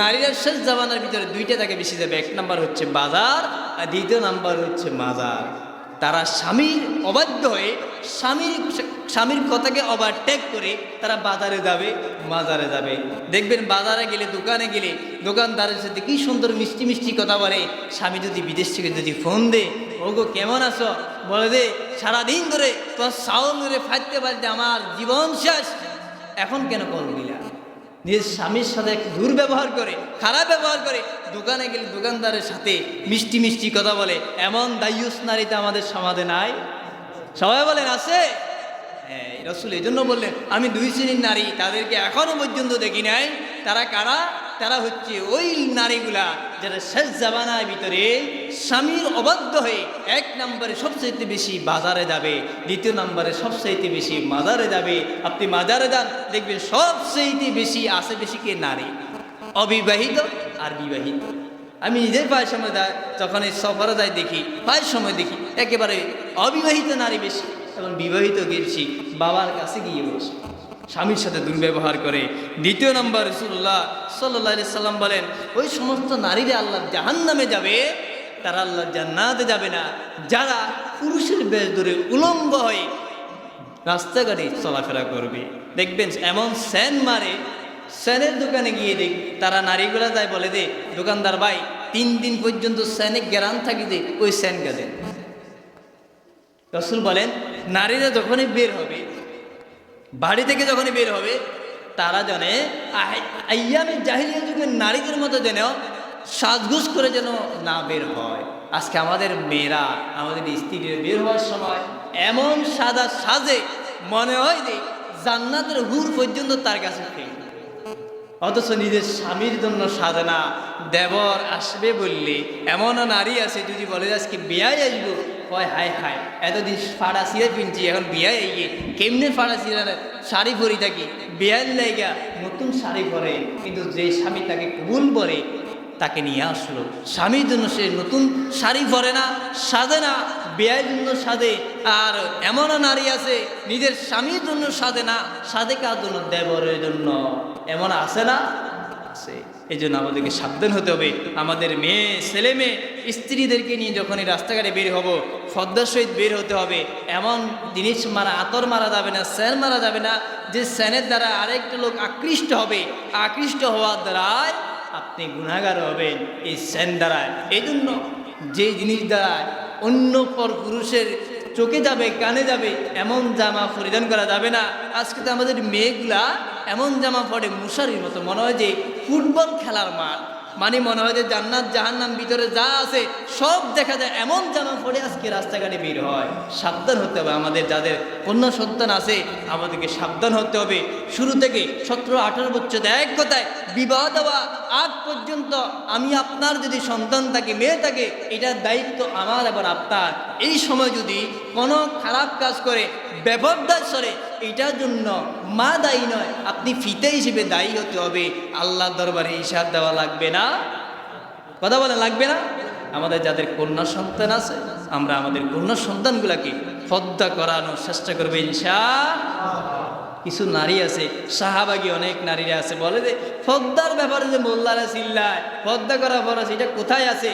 নারীরা শেষ জামানার ভিতরে 2টা জায়গায় বেশি যাবে। 1 নাম্বার হচ্ছে বাজার আর 2য় নাম্বার হচ্ছে মাজার। তারা স্বামীর অবাধ্য হয়ে স্বামীর কথাকে ওভারটেক করে তারা বাজারে যাবে, মাজারে যাবে। দেখবেন বাজারে গেলে, দোকানে গেলে দোকানদারের সাথে কি সুন্দর মিষ্টি মিষ্টি কথা বলে। স্বামী যদি বিদেশ থেকে যদি ফোন দে, ওগো কেমন আছো, বলে দে সারাদিন ধরে তোমার চাউল ধরে ফাইতে পারতে আমার জীবন শেষ, এখন কেন কল দিলা? নিজের স্বামীর সাথে দুর্ব্যবহার করে, খারাপ ব্যবহার করে, দোকানে গেলে দোকানদারের সাথে মিষ্টি মিষ্টি কথা বলে। এমন দায়ুস নারীতে আমাদের সমাজে নাই? সবাই বলেন আছে? হ্যাঁ, রাসূল এই জন্য বললেন আমি 2 শ্রেণীর নারী, তাদেরকে এখনো পর্যন্ত দেখি নাই। তারা কারা? তারা হচ্ছে ওই নারীগুলা যারা শেষ জামানার ভিতরে স্বামীর অবাধ্য হয়ে 1 নম্বরে সবচাইতে বেশি বাজারে যাবে, 2 নম্বরে সবচাইতে বেশি মাজারে যাবে। আপনি মাজারে যান, দেখবেন সবচাইতে বেশি আছে বেশি কে? নারী, অবিবাহিত আর বিবাহিত। আমি নিজের প্রায় সময় যখন এই সফরে যাই দেখি, প্রায় সময় দেখি একেবারে অবিবাহিত নারী বেশি, এবং বিবাহিত গেছি বাবার কাছে গিয়ে বসে স্বামীর সাথে দুর্ব্যবহার করে। 2 নম্বর রাসূলুল্লাহ সাল্লাল্লাহু আলাইহি সাল্লাম বলেন ওই সমস্ত নারীরা আল্লাহ জাহান্নামে যাবে, তারা আল্লাহ জান্নাতে যাবে না যারা পুরুষের বেশ ধরে উলঙ্গ হয়ে রাস্তাঘাটে চলাফেরা করবে। দেখবেন এমন সেন মারে, সেনের দোকানে গিয়ে দেখ তারা নারীগুলা যায়, বলে দে দোকানদার ভাই 3 দিন পর্যন্ত সেনে গ্যারান থাকি দে, ওই সেন গাদে। রাসূল বলেন নারীরা যখনই বের হবে, বাড়ি থেকে যখনই বের হবে, তারা জানে আইয়ামে জাহিলিয়া যুগের নারীদের মতো যেন সাজগোজ করে যেন না বের হয়। আজকে আমাদের মেয়েরা, আমাদের স্ত্রীরা বের হওয়ার সময় এমন সাদা সাজে মনে হয় যে জান্নাতের হুর পর্যন্ত তার কাছে ফেলে, অথচ নিজের স্বামীর জন্য সাজে না। দেবর আসবে বললে এমনও নারী আছে যদি বলে আজকে বিয়ায় আসবো, কয় হায় হায় এতদিন ফাড়া সিরে পিনছি, এখন বিয়ায় আইয়ে কেমনে ফাড়া সিরা শাড়ি পরি থাকি, বিয়ার লাইগা নতুন শাড়ি পরে। কিন্তু যে স্বামী তাকে কবুল করে তাকে নিয়ে আসলো, স্বামীর জন্য সে নতুন শাড়ি পরে না, সাজে না, বিয়ের জন্য সাজে। আর এমনও নারী আছে নিজের স্বামীর জন্য সাজে না, সাজে কার জন্য? দেবরের জন্য। এমন আছে না? আছে। এই জন্য আমাদেরকে সাবধান হতে হবে। আমাদের মেয়ে, ছেলে মেয়ে, স্ত্রীদেরকে নিয়ে যখনই রাস্তাঘাটে বের হব, ফদ্দার সহিত বের হতে হবে। এমন জিনিস মারা, আতর মারা যাবে না, স্যান মারা যাবে না যে স্যানের দ্বারা আরেকটা লোক আকৃষ্ট হবে। আকৃষ্ট হওয়ার দ্বারায় আপনি গুনাহগার হবেন এই স্যান দ্বারায়। এই জন্য যে জিনিস দ্বারা অন্য পর পুরুষের চোখে যাবে, কানে যাবে, এমন জামা পরিধান করা যাবে না। আজকে তো আমাদের মেয়েগুলা এমন জামা পরে মুশারির মতো, মনে হয় যে ফুটবল খেলার মাঠ, মানে মনে হয় যে জান্নাত জাহান্নাম ভিতরে যা আছে সব দেখা যায়, এমন জামা পরে আজকে রাস্তাঘাটে বের হয়। সাবধান হতে হবে। আমাদের যাদের কন্যা সন্তান আছে আমাদেরকে সাবধান হতে হবে। শুরু থেকে 17-18 বছর এক কথায় বিবাহ দেওয়া আগ পর্যন্ত আমি আপনার যদি সন্তান থাকে, মেয়ে থাকে, এটার দায়িত্ব আমার এবং আপনার। এই সময় যদি কোনো খারাপ কাজ করে, ব্যবহার সরে, এটার জন্য মা দায়ী নয়, আপনি ফিতে হিসেবে দায়ী হতে হবে। আল্লাহর দরবারে হিসাব দেওয়া লাগবে না? কথা বলে লাগবে না? আমাদের যাদের কন্যা সন্তান আছে আমরা আমাদের কন্যা সন্তানগুলাকে পর্দা করানোর চেষ্টা করবে ইনশাআল্লাহ। কিছু নারী আছে, সাহাবাগী অনেক নারীরা আছে, বলে যে পর্দার ব্যাপারে যে মোল্লারা চিল্লায়, পর্দা করা ফরজ, এটা কোথায় আছে?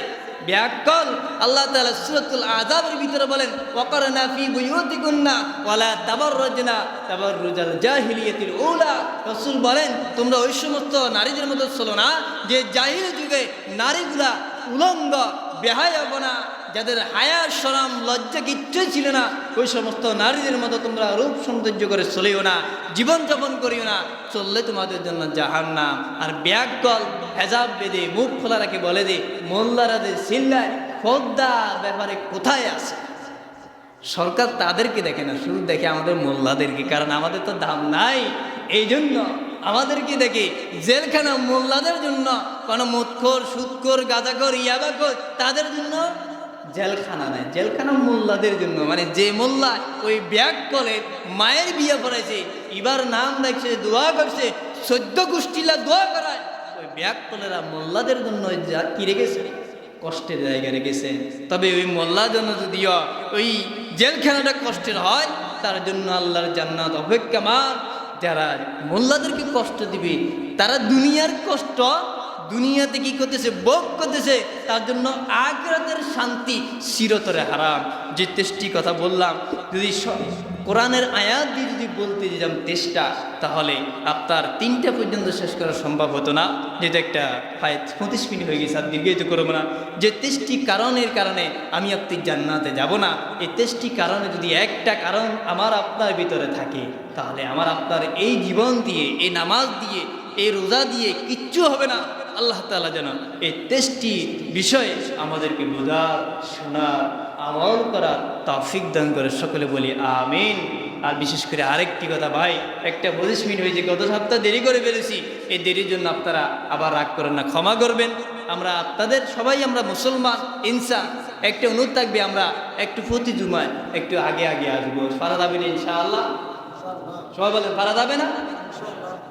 ব্যাকল আল্লাহ তাআলা সূরাতুল আযাবের ভিতরে বলেন ওয়াকারনা ফি বুয়ুতিকুন্না ওয়ালা তাবাররুজনা তাবাররুজাল জাহিলিয়াতিল উলা। রাসূল বলেন তোমরা ওই সমস্ত নারীদের মতো চলো না যে জাহিলি যুগে নারীগুলা উলঙ্গ, বেহায়াপনা, যাদের হায়া শরম লজ্জা কিচ্ছুই ছিল না, ওই সমস্ত নারীদের মতো তোমরা রূপ সৌন্দর্য করে চলিও না, জীবনযাপন করিও না, চললে তোমাদের জন্য জাহান্নাম। আর ব্যাকল হেজাব বেঁধে মুখ খোলা রাখে বলে দে মোল্লারা যে চিল্লায়, পর্দা ব্যাপারে কোথায় আছে? সরকার তাদেরকে দেখে না, শুধু দেখে আমাদের মোল্লাদেরকে, কারণ আমাদের তো দাম নাই। এই জন্য আমাদেরকে দেখে জেলখানা মোল্লাদের জন্য, কোনো মদখোর, সুদখোর, গাঁজাখোর, ইয়াবাখোর তাদের জন্য জেলখানা নাই, জেলখানা মোল্লাদের জন্য। মানে যে মোল্লা ওই ব্যাগ কলে মায়ের বিয়ে পড়াইছে, এবার নাম দেখছে, দোয়া করছে, 14 গোষ্ঠীলা দোয়া করায়, ওই ব্যাগ কলেরা মোল্লাদের জন্য যা কি রেখেছে, কষ্টের জায়গা রেখেছে। তবে ওই মোল্লার জন্য যদিও ওই জেলখানাটা কষ্টের হয়, তার জন্য আল্লাহর জান্নাত অপেক্ষামান। যারা মোল্লাদেরকে কষ্ট দিবে তারা দুনিয়ার কষ্ট দুনিয়াতে কি করতেছে, ভোগ করতেছে, তার জন্য আখিরাতের শান্তি চিরতরে হারাম। যে তেষ্টি কথা বললাম, যদি কোরআনের আয়াত দিয়ে যদি বলতে যেতাম তেষ্টা, তাহলে আপনার 3টা পর্যন্ত শেষ করা সম্ভব হতো না। যেটা একটা 35 মিনিট হয়ে গেছে, আর দীর্ঘায়িত করবো না। যে তেষ্টি কারণের কারণে আমি আপনি জান্নাতে যাব না, এই তেষ্টি কারণে যদি একটা কারণ আমার আপনার ভিতরে থাকে, তাহলে আমার আপনার এই জীবন দিয়ে, এই নামাজ দিয়ে, এই রোজা দিয়ে কিচ্ছু হবে না। আল্লাহ তাআলা যেন এই তেষ্টি বিষয়ে আমাদেরকে বোঝার, শোনার, আমল করার তৌফিক দান করে, সকলে বলি আমিন। আর বিশেষ করে আরেকটি কথা ভাই, একটা 25 মিনিট হয়েছে, গত সপ্তাহ দেরি করে ফেলেছি। এই দেরির জন্য আপনারা আবার রাগ করেন না, ক্ষমা করবেন। আমরা আপনাদের সবাই আমরা মুসলমান ইনসান, একটা অনুরোধ থাকবে, আমরা একটু প্রতি জুমায় একটু আগে আগে আসবো। পারা যাবে না ইনশাআল্লাহ? সবাই বলেন পারা যাবে না?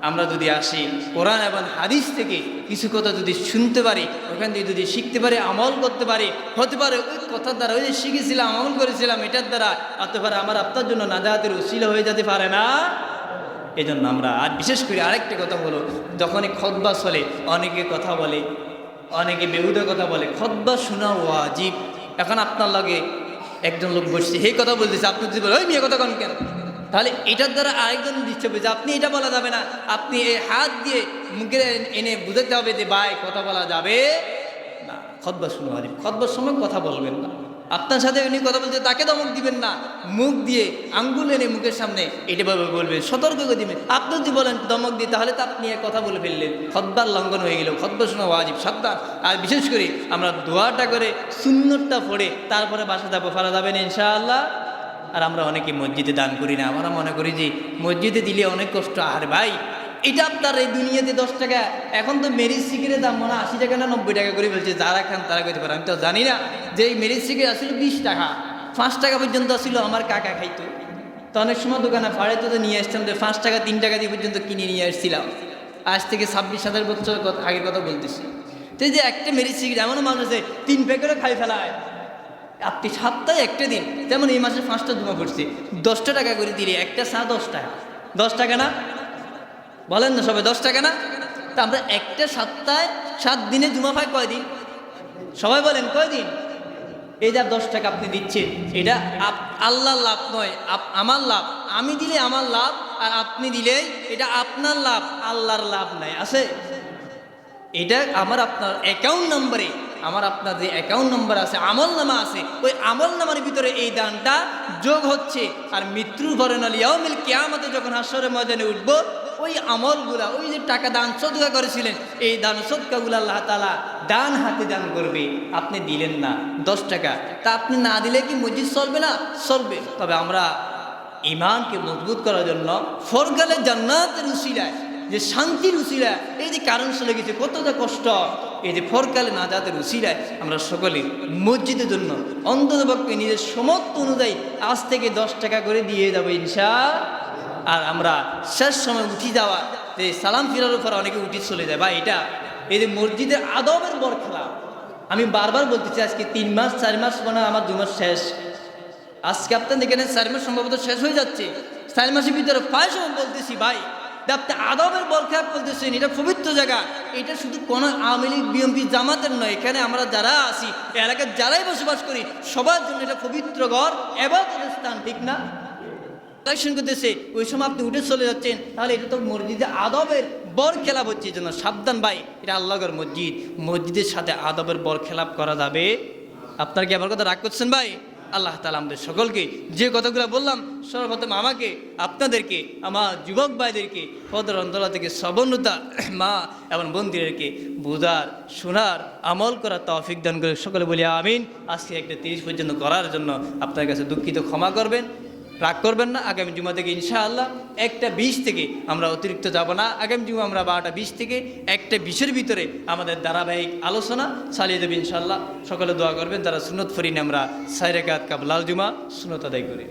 আমরা যদি আসি, কোরআন এবং হাদিস থেকে কিছু কথা যদি শুনতে পারি, ওখান থেকে যদি শিখতে পারি, আমল করতে পারি, হতে পারে ওই কথার দ্বারা, ওই যে শিখেছিলাম, আমল করেছিলাম, এটার দ্বারা হতে পারে আমার আপনার জন্য নাজাতের উসিলা হয়ে যেতে পারে না? এই জন্য আমরা, আর বিশেষ করে আরেকটা কথা হলো, যখনই খুতবা চলে অনেকে কথা বলে, অনেকে বেহুদা কথা বলে, খুতবা শোনা ওয়াজিব। এখন আপনার লগে একজন লোক বসছে, এই কথা বলতেছে, আপনি যদি বলেন ওই মেয়ে কথা কেন, তাহলে এটার দ্বারা আরেকজন দিচ্ছে যে আপনি এটা বলা যাবে না, আপনি এই হাত দিয়ে মুখে এনে বুঝাতে হবে যে ভাই কথা বলা যাবে না। খুতবা শোনা ওয়াজিব। খুতবার সময় কথা বলবেন না, আপনার সাথে উনি কথা বলছে তাকে ধমক দিবেন না, মুখ দিয়ে আঙ্গুল এনে মুখের সামনে এটাভাবে বলবেন, সতর্ক করে দিবেন। আপনি যদি বলেন ধমক দিয়ে, তাহলে তো আপনি এক কথা বলে ফেললেন, খুতবার লঙ্ঘন হয়ে গেল। খুতবা শোনা ওয়াজিব, সাবধান। আর বিশেষ করে আমরা দোয়াটা করে সুন্নতটা পড়ে তারপরে বাসা যাবো, পারা যাবে না ইনশাআল্লাহ। আর আমরা অনেকে মসজিদে দান করি না, আমরা মনে করি যে মসজিদে দিলে অনেক কষ্ট। আর ভাই, এটা আপনার এই দুনিয়াতে 10 টাকা, এখন তো মেরিজ সিগারেটের দাম মনে 80 টাকা না 90 টাকা করে বলছে, যারা খান তারা করতে পারে। আমি তো জানি না যে এই মেরিজ সিগারেট আসলে 20 টাকা, 5 টাকা পর্যন্ত আসলে আমার কাকা খাইতো। তো অনেক সময় দোকানে ভাড়ে তো নিয়ে আসতাম, যে 5 টাকা 3 টাকা দিয়ে পর্যন্ত কিনে নিয়ে আসছিলাম। আজ থেকে 26,000 বছর আগের কথা বলতেছি। তো এই যে একটা মেরিজ সিগারেট এমনও মানুষ আছে 3 প্যাকেটও খাই ফেলায়। আপনি সপ্তাহে একটা দিন, যেমন এই মাসে 5টা জমা পড়ছে, 10 টাকা করে দিলে একটা চা 10 টাকা, 10 টাকা না? বলেন না সবাই, 10 টাকা না? তা আমরা একটা সপ্তাহে 7 দিনে জুমা পাই কয়দিন? সবাই বলেন কয়দিন? এই যা 10 টাকা আপনি দিচ্ছেন, এটা আল্লাহর লাভ নয়, আমার লাভ। আমি দিলে আমার লাভ, আর আপনি দিলে এটা আপনার লাভ, আল্লাহর লাভ নাই। আছে এটা আমার আপনার অ্যাকাউন্ট নম্বরে, আমার আপনার যে অ্যাকাউন্ট নম্বর আছে, আমল নামা আছে, ওই আমল নামার ভিতরে এই দানটা যোগ হচ্ছে। আর মৃত্যুর পরে নয়, ইয়াউমুল কিয়ামতে যখন হাশরের ময়দানে উঠব, ওই আমলগুলা, ওই যে টাকা দান সদকা করেছিলেন, এই দান সদকাগুলো আল্লাহ তাআলা ডান হাতে দান করবে। আপনি দিলেন না 10 টাকা, তা আপনি না দিলে কি মসজিদ চলবে না? চলবে। তবে আমরা ঈমানকে মজবুত করার জন্য ফরকালে জান্নাতের উসিলায়, যে শান্তির উসিলা, এই যে কারণ চলে গেছে কতটা কষ্ট, এই যে ফরকালে নাজাতের উসিলায় আমরা সকলে মসজিদের জন্য অন্ততপক্ষে নিজের সমর্থ অনুযায়ী আজ থেকে 10 টাকা করে দিয়ে যাবো ইনশাআল্লাহ। আর আমরা শেষ সময় উঠি যাওয়া, যে সালাম ফিরার উপর অনেকে উঠি চলে যায়, বা এটা এই যে মসজিদের আদবের বড় খেলা। আমি বারবার বলতেছি, আজকে 3 মাস 4 মাস মানে আমার 2 মাস শেষ, আজকে আপনার দেখেন 4 মাস সম্ভবত শেষ হয়ে যাচ্ছে। 4 মাসের ভিতরে প্রায় সময় বলতেছি ভাই, আপনি আদবের বরখাপ বলতেছেন, এটা পবিত্র জায়গা, এটা শুধু কোনো আওয়ামী লীগ বিএনপি জামাতের নয়, এখানে আমরা যারা আছি, এলাকায় যারাই বসবাস করি, সবার জন্য এটা পবিত্র ঘর, ইবাদতের স্থান, ঠিক না? কালেকশন করতেছে, ওই সময় আপনি উঠে চলে যাচ্ছেন, তাহলে এটা তো মসজিদে আদবের বর খেলাপ হচ্ছে। এই জন্য সাবধান ভাই, এটা আল্লাহর মসজিদ, মসজিদের সাথে আদবের বর খেলাপ করা যাবে। আপনার কি আমার কথা রাগ করছেন ভাই? আল্লাহ তাআলা আমাদের সকলকে যে কথাগুলো বললাম, সর্বপ্রথম আমাকে, আপনাদেরকে, আমার যুবক ভাইদেরকে পদর অন্তরা থেকে সবর্ণতা মা এবং বোনদেরকে বোঝার, শোনার, আমল করার তৌফিক দান করে সকলে বলি আমিন। আজকে একটা 30 পর্যন্ত করার জন্য আপনার কাছে দুঃখিত, ক্ষমা করবেন, রাগ করবেন না। আগামী জুমা থেকে ইনশাআল্লাহ 1টা 20 থেকে আমরা অতিরিক্ত যাব না। আগামী জুমা আমরা 12টা 20 থেকে 1টা 20-এর ভিতরে আমাদের ধারাবাহিক আলোচনা চালিয়ে দেবে ইনশাআল্লাহ। সকলে দোয়া করবেন, যারা সুন্নত ফরিনে আমরা 4 রাকাত কাবলাল জুমা সুন্নত আদায় করি।